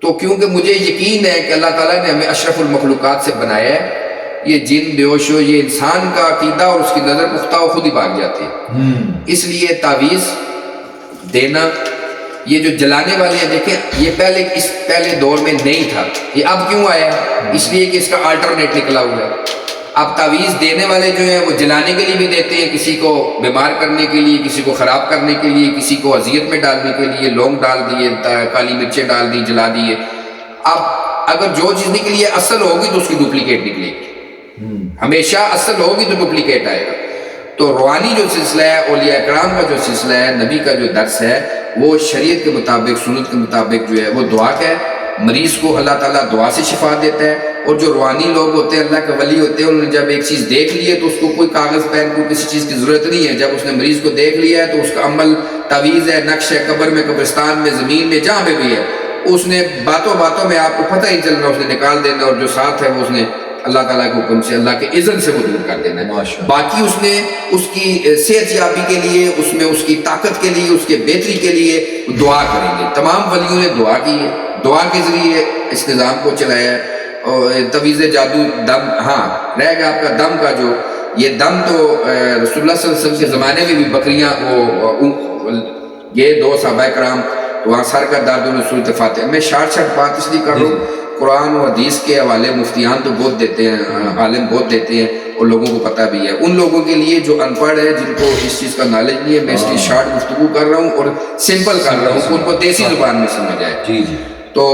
تو کیونکہ مجھے یقین ہے کہ اللہ تعالیٰ نے ہمیں اشرف المخلوقات سے بنایا ہے. یہ جن بیوشو, یہ انسان کا عقیدہ اور اس کی نظر پختہ وہ خود ہی بھاگ جاتے ہیں. اس لیے تعویذ دینا, یہ جو جلانے والے ہیں, دیکھیں یہ پہلے دور میں نہیں تھا, یہ اب کیوں آیا ہے؟ اس لیے کہ اس کا آلٹرنیٹ نکلا ہوا ہے. اب تعویذ دینے والے جو ہیں وہ جلانے کے لیے بھی دیتے ہیں, کسی کو بیمار کرنے کے لیے, کسی کو خراب کرنے کے لیے, کسی کو اذیت میں ڈالنے کے لیے لونگ ڈال دیے, کالی مرچیں ڈال دی, جلا دیے. اب اگر جو چیز نکلی ہے اصل ہوگی تو اس کی ڈپلیکیٹ نکلے گی, ہمیشہ اصل ہوگی تو ڈپلیکیٹ آئے گا. تو روحانی جو سلسلہ ہے, اولیاء اکرام کا جو سلسلہ ہے, نبی کا جو درس ہے, وہ شریعت کے مطابق, سنت کے مطابق جو ہے وہ دعا کا ہے. مریض کو اللہ تعالیٰ دعا سے شفا دیتا ہے. اور جو روحانی لوگ ہوتے ہیں, اللہ کے ولی ہوتے ہیں, انہوں نے جب ایک چیز دیکھ لی ہے تو اس کو کوئی کاغذ پین کو کسی چیز کی ضرورت نہیں ہے. جب اس نے مریض کو دیکھ لیا ہے تو اس کا عمل تعویذ ہے, نقش ہے, قبر میں, قبرستان میں, زمین میں, جہاں پہ بھی ہے, اس نے باتوں میں آپ کو پتہ ہی چل رہا, اس نے نکال دینا, اور جو ساتھ ہے وہ اس نے اللہ تعالیٰ کے حکم سے, اللہ کے اذن سے وہ دور کر دینا ہے. باقی اس نے اس کی صحت یابی کے لیے, اس میں اس کی طاقت کے لیے, اس کے بہتری کے لیے دعا کریں گے. تمام ولیوں نے دعا کی ہے, دعا کے ذریعے اس نظام کو چلایا ہے. اور تعویذ جادو, دم, ہاں رہ گیا آپ کا دم کا جو یہ دم تو رسول اللہ صلی اللہ علیہ وسلم کے زمانے میں بھی بکریاں یہ دو صحابہ کرام تو وہاں سر کا درد انہوں نے صورت فاتحہ. میں شارٹ بات اس لیے کر رہا ہوں, قرآن و حدیث کے حوالے مفتیان تو بہت دیتے ہیں, عالم بہت دیتے ہیں, اور لوگوں کو پتہ بھی ہے. ان لوگوں کے لیے جو ان پڑھ ہے, جن کو اس چیز کا نالج نہیں ہے, میں اس لیے شارٹ گفتگو کر رہا ہوں اور سمپل کر رہا ہوں کہ ان کو دیسی زبان میں سمجھ آئے. جی جی. تو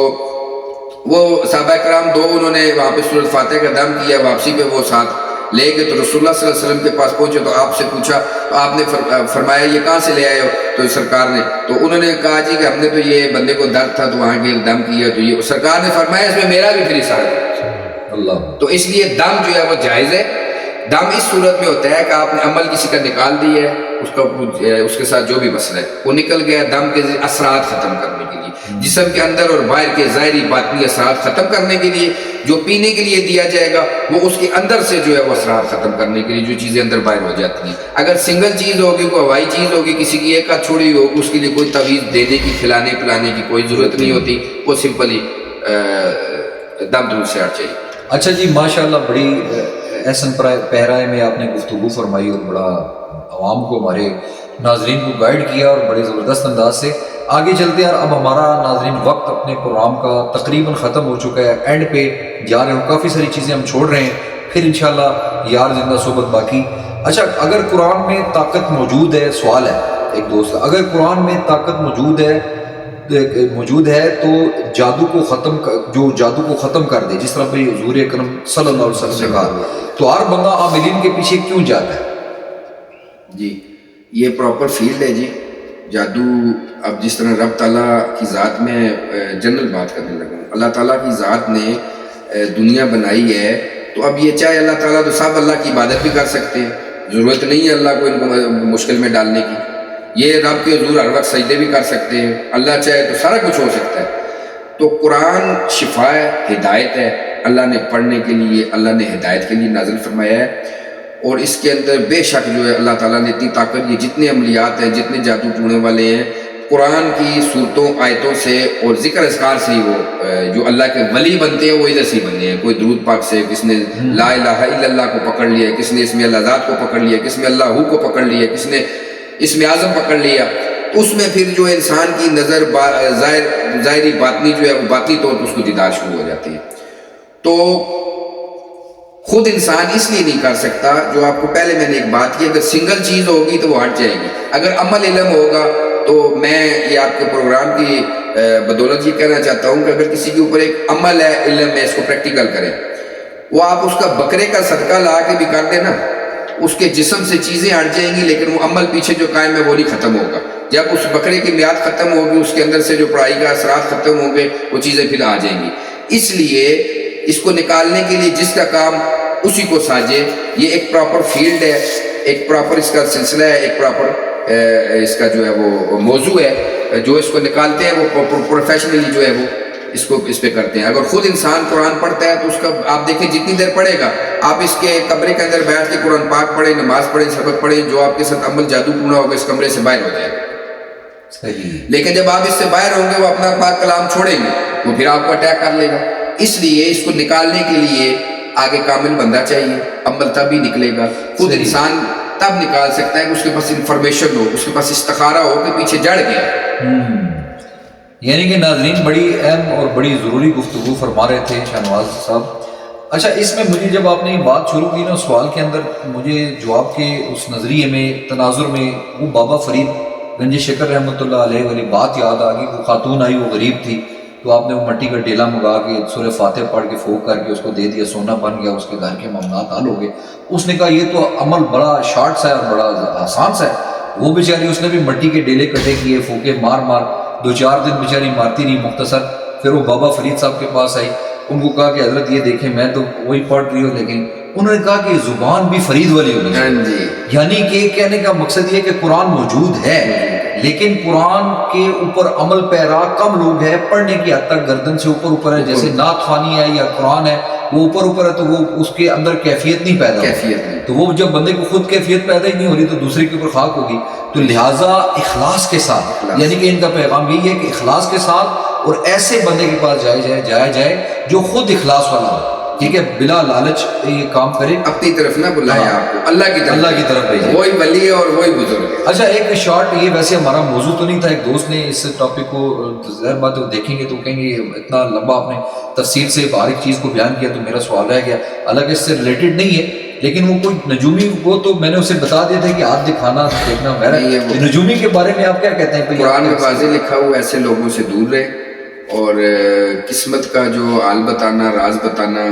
وہ صحابہ کرام دو انہوں نے وہاں پہ سورۃ فاتحہ کا دم کیا, واپسی پہ وہ ساتھ لے گئے. تو رسول اللہ صلی اللہ علیہ وسلم کے پاس پہنچے تو آپ سے پوچھا, تو آپ نے فرمایا یہ کہاں سے لے آئے ہو؟ تو سرکار نے, تو انہوں نے کہا جی کہ ہم نے تو یہ بندے کو درد تھا تو وہاں کے دم کیا. تو یہ سرکار نے فرمایا اس میں میرا بھی پھر حصہ ہے. اللہ. تو اس لیے دم جو ہے وہ جائز ہے. دم اس صورت میں ہوتا ہے کہ آپ نے عمل کسی کا نکال دی ہے, اس کے ساتھ جو بھی مسئلہ ہے وہ نکل گیا. دم کے اثرات ختم کرنے کے لیے, جسم کے اندر اور باہر کے ظاہری باطنی اثرات ختم کرنے کے لیے, جو پینے کے لیے دیا جائے گا وہ اس کے اندر سے جو ہے وہ اثرات ختم کرنے کے لیے, جو چیزیں اندر باہر ہو جاتی ہیں. اگر سنگل چیز ہوگی, کوئی ہوائی چیز ہوگی, کسی کی ایک ہاتھ چھوڑی ہوگی, اس کے لیے کوئی تعویذ دینے کی, کھلانے پلانے کی کوئی ضرورت نہیں ہوتی, وہ سمپلی دم دور سے ہٹ چاہیے. اچھا جی, ماشاءاللہ بڑی احسن پہرائے میں آپ نے گفتگو فرمائی اور بڑا عوام کو, ہمارے ناظرین کو گائیڈ کیا اور بڑے زبردست انداز سے. آگے چلتے ہیں. اب ہمارا ناظرین وقت اپنے پروگرام کا تقریباً ختم ہو چکا ہے, اینڈ پہ جا رہے ہوں. کافی ساری چیزیں ہم چھوڑ رہے ہیں, پھر انشاءاللہ یار زندہ صحبت باقی. اچھا, اگر قرآن میں طاقت موجود ہے, سوال ہے ایک دوست کا, اگر قرآن میں طاقت موجود ہے تو جادو کو ختم کر دے, جس طرح پہ حضور اکرم صلی اللہ علیہ وسلم نے کہا, تو ہر بندہ عاملین کے پیچھے کیوں جاتا ہے؟ جی, یہ پراپر فیلڈ ہے جی جادو. اب جس طرح رب تعالیٰ کی ذات میں جنرل بات کرنے لگا ہوں, اللہ تعالیٰ کی ذات نے دنیا بنائی ہے, تو اب یہ چاہے اللہ تعالیٰ تو سب اللہ کی عبادت بھی کر سکتے ہیں, ضرورت نہیں ہے اللہ کو ان کو مشکل میں ڈالنے کی. یہ رب کے حضور ہر وقت سجدے بھی کر سکتے ہیں, اللہ چاہے تو سارا کچھ ہو سکتا ہے. تو قرآن شفا ہے, ہدایت ہے, اللہ نے پڑھنے کے لیے, اللہ نے ہدایت کے لیے نازل فرمایا ہے. اور اس کے اندر بے شک جو ہے اللہ تعالیٰ نے اتنی طاقت, یہ جتنے عملیات ہیں, جتنے جادو ٹونے والے ہیں, قرآن کی صورتوں آیتوں سے اور ذکر اذکار سے ہی وہ جو اللہ کے ولی بنتے ہیں وہ ادھر سے ہی بنتے ہیں. کوئی درود پاک سے, کس نے لا الہ الا اللہ کو پکڑ لیا, کس نے اسم اللہ ذات کو پکڑ لیا, کس نے اللہ کو پکڑ لیا, کس نے اسم اعظم پکڑ لیا. تو اس میں پھر جو انسان کی نظر ظاہری باطنی جو ہے وہ باطنی طور پر اس کو دیدار شروع ہو جاتی ہے. تو خود انسان اس لیے نہیں کر سکتا, جو آپ کو پہلے میں نے ایک بات کی, اگر سنگل چیز ہوگی تو وہ ہٹ جائے گی. اگر عمل علم ہوگا تو میں یہ آپ کے پروگرام کی بدولت یہ کہنا چاہتا ہوں کہ اگر کسی کے اوپر ایک عمل ہے, علم ہے, اس کو پریکٹیکل کریں, وہ آپ اس کا بکرے کا صدقہ لا کے بھی کر دیں نا, اس کے جسم سے چیزیں ہٹ جائیں گی, لیکن وہ عمل پیچھے جو قائم ہے وہ نہیں ختم ہوگا. جب اس بکرے کی میعاد ختم ہوگی, اس کے اندر سے جو پڑھائی کا اثرات ختم ہوں گے, وہ چیزیں پھر آ جائیں گی. اس لیے اس کو نکالنے کے لیے جس کا کام اسی کو ساجے. یہ ایک پراپر فیلڈ ہے, ایک پراپر اس کا سلسلہ ہے, ایک پراپر اس کا جو ہے وہ موضوع ہے. جو اس کو نکالتے ہیں وہ پروفیشنلی جو ہے وہ اس پہ کرتے ہیں. اگر خود انسان قرآن پڑھتا ہے تو اس کا آپ دیکھیں جتنی دیر پڑھے گا, آپ اس کے کمرے کے اندر بیٹھ کے قرآن پاک پڑھیں, نماز پڑھیں, سبق پڑھیں, جو آپ کے ساتھ عمل جادو ٹونا ہوگا اس کمرے سے باہر ہو جائے گا. لیکن جب آپ اس سے باہر ہوں گے, وہ اپنا پاک کلام چھوڑیں گے, وہ پھر آپ کو اٹیک کر لے گا. اس لیے اس کو نکالنے کے لیے آگے کامل بندہ چاہیے, عمل تبھی نکلے گا. خود انسان تب نکال سکتا ہے کہ اس کے پاس انفارمیشن ہو, اس کے پاس استخارہ ہو کہ پیچھے جڑ گیا. یعنی کہ ناظرین بڑی اہم اور بڑی ضروری گفتگو فرما رہے تھے شاہنواز صاحب. اچھا, اس میں مجھے جب آپ نے یہ بات شروع کی نا, سوال کے اندر مجھے جواب کے اس نظریے میں, تناظر میں, وہ بابا فرید گنج شکر رحمۃ اللہ علیہ والی بات یاد آ گئی. وہ خاتون آئی, وہ غریب تھی, تو آپ نے وہ مٹی کا ڈیلا منگا کے سورہ فاتح پڑھ کے پھونک کر کے اس کو دے دیا, سونا بن گیا, اس کے گھر کے معاملات حل ہو گئے. اس نے کہا یہ تو عمل بڑا شارٹ سا ہے اور بڑا آسان سا ہے. وہ بیچاری, اس نے بھی مٹی کے ڈیلے کٹے کیے, پھونکے مار 2-4 دن بیچاری مارتی رہی مختصر. پھر وہ بابا فرید صاحب کے پاس آئی, ان کو کہا کہ حضرت یہ دیکھیں میں تو وہی پڑھ رہی ہوں, لیکن انہوں نے کہا کہ زبان بھی فرید والی ہونی چاہیے. یعنی کہ کہنے کا مقصد یہ کہ قرآن موجود ہے, لیکن قرآن کے اوپر عمل پیرا کم لوگ ہیں. پڑھنے کی حد تک گردن سے اوپر ہے, جیسے نعت خوانی ہے یا قرآن ہے وہ اوپر ہے, تو وہ اس کے اندر کیفیت نہیں پیدا ہوتی. تو وہ جب بندے کو خود کیفیت پیدا ہی نہیں ہو رہی تو دوسرے کے اوپر خاک ہوگی. تو لہٰذا اخلاص کے ساتھ, یعنی کہ ان کا پیغام یہی ہے کہ اخلاص کے ساتھ اور ایسے بندے کے پاس جایا جائے جو خود اخلاص والا ہو. ٹھیک ہے، بلا لالچ یہ کام کرے، اپنی طرف نہ بلائے ہاں، آپ کو، اللہ کی طرف بھیجے۔ وہی ولی ہے اور وہی بزرگ ہے۔ اچھا ایک شارٹ، یہ ویسے ہمارا موضوع تو نہیں تھا، ایک دوست نے اس ٹاپک کو ظاہر بات ہے دیکھیں گے تو کہیں گے اتنا لمبا آپ نے تفصیل سے ہر ایک چیز کو بیان کیا، تو میرا سوال رہ گیا، حالانکہ اس سے ریلیٹڈ نہیں ہے، لیکن وہ کوئی نجومی وہ تو میں نے اسے بتا دیا تھا کہ ہاتھ دکھانا دیکھنا وغیرہ، نجومی کے بارے میں آپ کیا کہتے ہیں؟ قرآن میں واضح لکھا ہوا ایسے لوگوں سے دور رہے، اور قسمت کا جو حال بتانا، راز بتانا،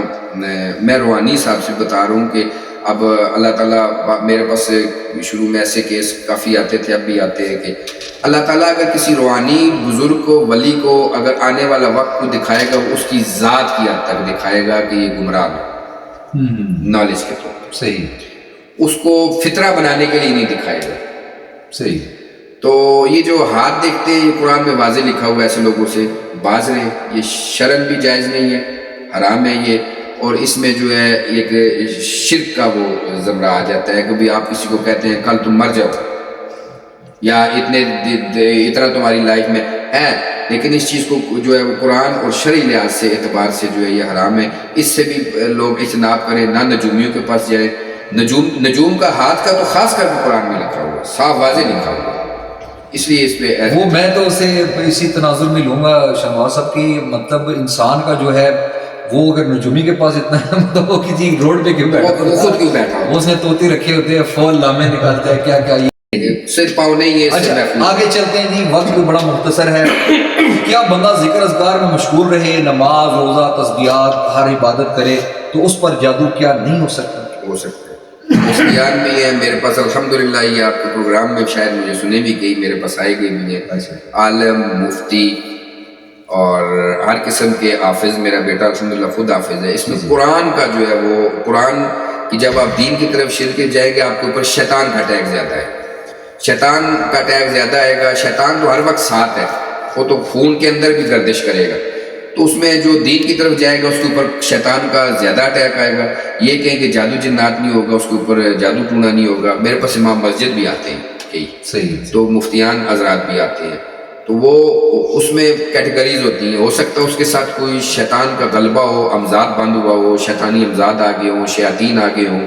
میں روحانی صاحب سے بتا رہا ہوں کہ اب اللہ تعالیٰ، میرے پاس شروع میں ایسے کیس کافی آتے تھے، اب بھی آتے ہیں، کہ اللہ تعالیٰ اگر کسی روحانی بزرگ کو، ولی کو اگر آنے والا وقت کو دکھائے گا، وہ اس کی ذات کی حد تک دکھائے گا کہ یہ گمراہ ہے، نالج کے طور پر، صحیح، اس کو فطرہ بنانے کے لیے نہیں دکھائے گا، صحیح۔ تو یہ جو ہاتھ دیکھتے ہیں، یہ قرآن میں واضح لکھا ہوا ہے، ایسے لوگوں سے باز رہیں، یہ شرعاً بھی جائز نہیں ہے، حرام ہے یہ، اور اس میں جو ہے ایک شرک کا وہ زمرہ آ جاتا ہے کہ بھی آپ کسی کو کہتے ہیں کل تم مر جاؤ، یا اتنا تمہاری لائف میں ہے، لیکن اس چیز کو جو ہے وہ قرآن اور شرعی لحاظ سے اعتبار سے جو ہے یہ حرام ہے، اس سے بھی لوگ اجتناب کریں، نہ نجومیوں کے پاس جائیں۔ نجوم کا ہاتھ کا تو خاص کر کے قرآن میں لکھا ہوا ہے، صاف واضح لکھا ہوا ہے، اس لیے اس پہ وہ میں تو اسے اسی تناظر میں لوں گا شہنواز صاحب کی، مطلب انسان کا جو ہے وہ اگر نجومی کے پاس اتنا ہے تو وہ کسی روڈ پہ کیوں بیٹھا، وہ خود کیوں بیٹھا ہو، وہ اس نے طوطی رکھے ہوتے ہیں، فول لامے نکالتا ہے، کیا کیا صرف پاؤں نہیں ہے۔ اچھا آگے چلتے ہیں جی، وقت بھی بڑا مختصر ہے، کیا بندہ ذکر اذکار میں مشغول رہے، نماز روزہ تسبیحات ہر عبادت کرے تو اس پر جادو کیا نہیں ہو سکتا؟ ہو سکتا ہے، مفتیان بھی ہیں میرے پاس الحمدللہ، یہ آپ کے پروگرام میں شاید مجھے سنے بھی گئی، میرے پاس آئے گئی بھی ہیں، عالم، مفتی اور ہر قسم کے حافظ، میرا بیٹا الحمدللہ خود حافظ ہے، اس میں قرآن کا جو ہے وہ قرآن کی جب آپ دین کی طرف شر کے جائیں گے، آپ کے اوپر شیطان کا اٹیک زیادہ ہے، شیطان کا اٹیک زیادہ آئے گا، شیطان تو ہر وقت ساتھ ہے، وہ تو خون کے اندر بھی گردش کرے گا، تو اس میں جو دین کی طرف جائے گا اس کے اوپر شیطان کا زیادہ اٹیک آئے گا۔ یہ کہیں کہ جادو جنات نہیں ہوگا، اس کے اوپر جادو ٹونا نہیں ہوگا، میرے پاس امام مسجد بھی آتے ہیں کئی، صحیح، تو مفتیان حضرات بھی آتے ہیں، تو وہ اس میں کیٹیگریز ہوتی ہیں، ہو سکتا ہے اس کے ساتھ کوئی شیطان کا غلبہ ہو، امزاد بند ہوا ہو، شیطانی امزاد آگے ہوں، شیاطین آگے ہوں،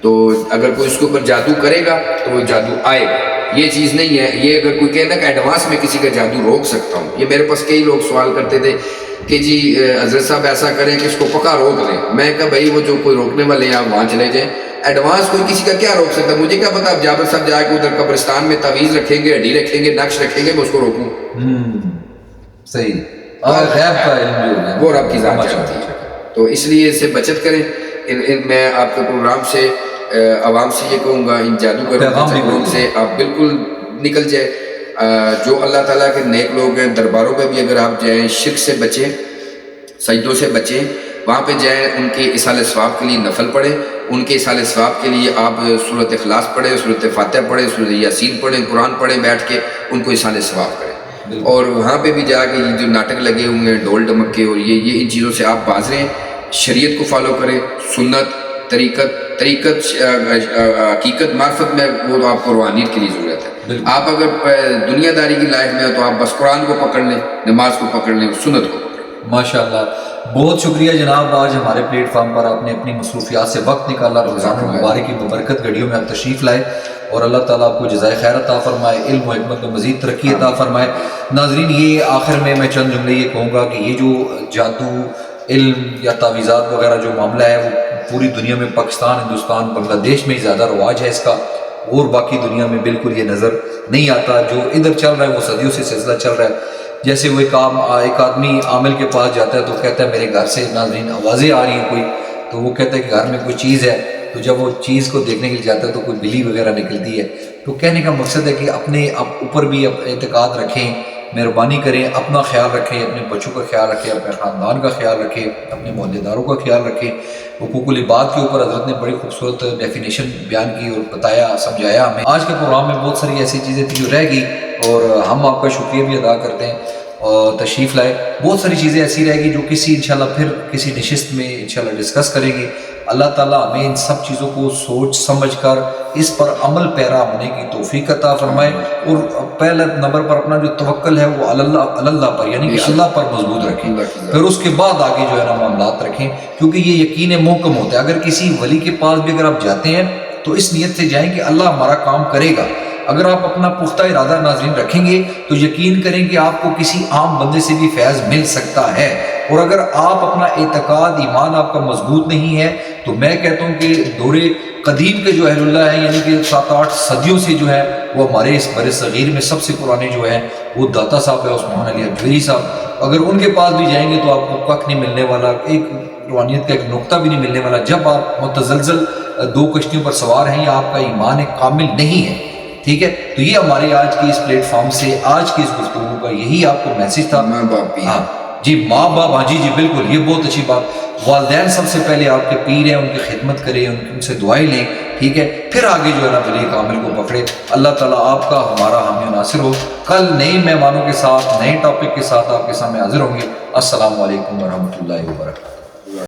تو اگر کوئی اس کے اوپر جادو کرے گا تو وہ جادو آئے گا، یہ چیز نہیں ہے۔ یہ اگر کوئی کہنا کہ ایڈوانس میں کسی کا جادو روک سکتا ہوں، یہ میرے پاس کئی لوگ سوال کرتے تھے کہ جی حضرت صاحب ایسا کریں کہ اس کو پکا روک لیں، میں کہا بھائی وہ جو کوئی روکنے والے ہیں آپ وہاں چلے جائیں، ایڈوانس کوئی کسی کا کیا روک سکتا ہے؟ مجھے کیا پتا، آپ جابر صاحب جا کے ادھر قبرستان میں تعویذ رکھیں گے، ہڈی رکھیں گے، نقش رکھیں گے، میں اس کو روکوں؟ صحیح، غیب کا علم جو ہے وہ رب کی ذات جانتی ہے، تو اس لیے اس سے بچت کریں۔ میں آپ کے پروگرام سے عوام سے یہ کہوں گا، ان جادوگروں سے آپ بالکل نکل جائیں۔ جو اللہ تعالیٰ کے نیک لوگ ہیں، درباروں پہ بھی اگر آپ جائیں، شرک سے بچیں، سجدوں سے بچیں، وہاں پہ جائیں، ان کے اصال ثواب کے لیے نفل پڑھیں، ان کے اصال ثواب کے لیے آپ سورۃ اخلاص پڑھیں، سورۃ فاتحہ پڑھیں، سورۃ یاسین پڑھیں، قرآن پڑھیں، بیٹھ کے ان کو اصال ثواب کریں۔ اور وہاں پہ بھی جا کے یہ جو ناٹک لگے ہوئے ہیں، ڈھول ڈمکے اور یہ ان چیزوں سے آپ باز رہیں، شریعت کو فالو کریں، سنت، طریقت، حقیقت، معرفت میں وہ آپ کو روحانیت کے لیے ضرورت ہے۔ آپ اگر دنیا داری کی لائف میں ہو تو آپ بس قرآن کو پکڑ لیں، نماز کو پکڑ لیں، سنت کو پکڑ لیں۔ ماشاءاللہ، بہت شکریہ جناب، آج ہمارے پلیٹ فارم پر آپ نے اپنی مصروفیات سے وقت نکالا، رمضان المبارک کی مبارکت گھڑیوں میں آپ تشریف لائے، اور اللہ تعالیٰ آپ کو جزائے خیر عطا فرمائے، علم و حکمت میں مزید ترقی عطا فرمائے۔ ناظرین، یہ آخر میں چند جملے یہ کہوں گا کہ یہ جو جادو، علم یا تعویذات وغیرہ جو معاملہ ہے وہ پوری دنیا میں، پاکستان، ہندوستان، بنگلہ دیش میں ہی زیادہ رواج ہے اس کا، اور باقی دنیا میں بالکل یہ نظر نہیں آتا۔ جو ادھر چل رہا ہے وہ صدیوں سے سلسلہ چل رہا ہے۔ جیسے وہ ایک آدمی عامل کے پاس جاتا ہے تو کہتا ہے میرے گھر سے ناظرین آوازیں آ رہی ہیں کوئی، تو وہ کہتا ہے کہ گھر میں کوئی چیز ہے، تو جب وہ چیز کو دیکھنے کے لیے جاتا ہے تو کوئی بلی وغیرہ نکلتی ہے۔ تو کہنے کا مقصد ہے کہ اپنے اوپر بھی اعتقاد رکھیں، مہربانی کریں، اپنا خیال رکھیں، اپنے بچوں کا خیال رکھیں، اپنے خاندان کا خیال رکھیں، اپنے محلے داروں کا خیال رکھیں۔ حقوق العباد کے اوپر حضرت نے بڑی خوبصورت ڈیفینیشن بیان کی اور بتایا، سمجھایا ہمیں۔ آج کے پروگرام میں بہت ساری ایسی چیزیں تھیں جو رہ گئی، اور ہم آپ کا شکریہ بھی ادا کرتے ہیں، اور تشریف لائے۔ بہت ساری چیزیں ایسی رہ گی جو انشاءاللہ پھر کسی نشست میں انشاءاللہ ڈسکس کریں گے۔ اللہ تعالیٰ ہمیں ان سب چیزوں کو سوچ سمجھ کر اس پر عمل پیرا ہونے کی توفیق عطا فرمائے، اور پہلے نمبر پر اپنا جو توکل ہے وہ اللہ پر یعنی کہ اللہ پر مضبوط رکھیں، پھر اس کے بعد آگے جو ہے نا معاملات رکھیں، کیونکہ یہ یقین محکم ہوتا ہے۔ اگر کسی ولی کے پاس بھی اگر آپ جاتے ہیں تو اس نیت سے جائیں کہ اللہ ہمارا کام کرے گا۔ اگر آپ اپنا پختہ ارادہ ناظرین رکھیں گے تو یقین کریں کہ آپ کو کسی عام بندے سے بھی فیض مل سکتا ہے، اور اگر آپ اپنا اعتقاد ایمان آپ کا مضبوط نہیں ہے تو میں کہتا ہوں کہ دور قدیم کے جو اہل اللہ ہیں یعنی کہ 7-8 صدیوں سے جو ہے وہ ہمارے اس بر صغیر میں سب سے پرانے جو ہیں وہ داتا صاحب ہے عثمان علی اجویری صاحب، اگر ان کے پاس بھی جائیں گے تو آپ کو کخ نہیں ملنے والا، ایک روحانیت کا ایک نقطہ بھی نہیں ملنے والا جب آپ متزلزل 2 کشتیوں پر سوار ہیں یا آپ کا ایمان کامل نہیں ہے، ٹھیک ہے۔ تو یہ ہمارے آج کی اس پلیٹ فارم سے آج کی اس گفتگو کا یہی آپ کو میسج تھا۔ ماں باپ بھی، ہاں جی، ماں باپ، ہاں جی بالکل، یہ بہت اچھی بات، والدین سب سے پہلے آپ کے پیر ہیں، ان کی خدمت کریں، ان سے دعائیں لیں، ٹھیک ہے، پھر آگے جو ہے نا ولی کامل کو پکڑے۔ اللہ تعالیٰ آپ کا ہمارا حامی و ناصر ہو۔ کل نئے مہمانوں کے ساتھ نئے ٹاپک کے ساتھ آپ کے سامنے حاضر ہوں گے۔ السلام علیکم ورحمۃ اللہ وبرکاتہ۔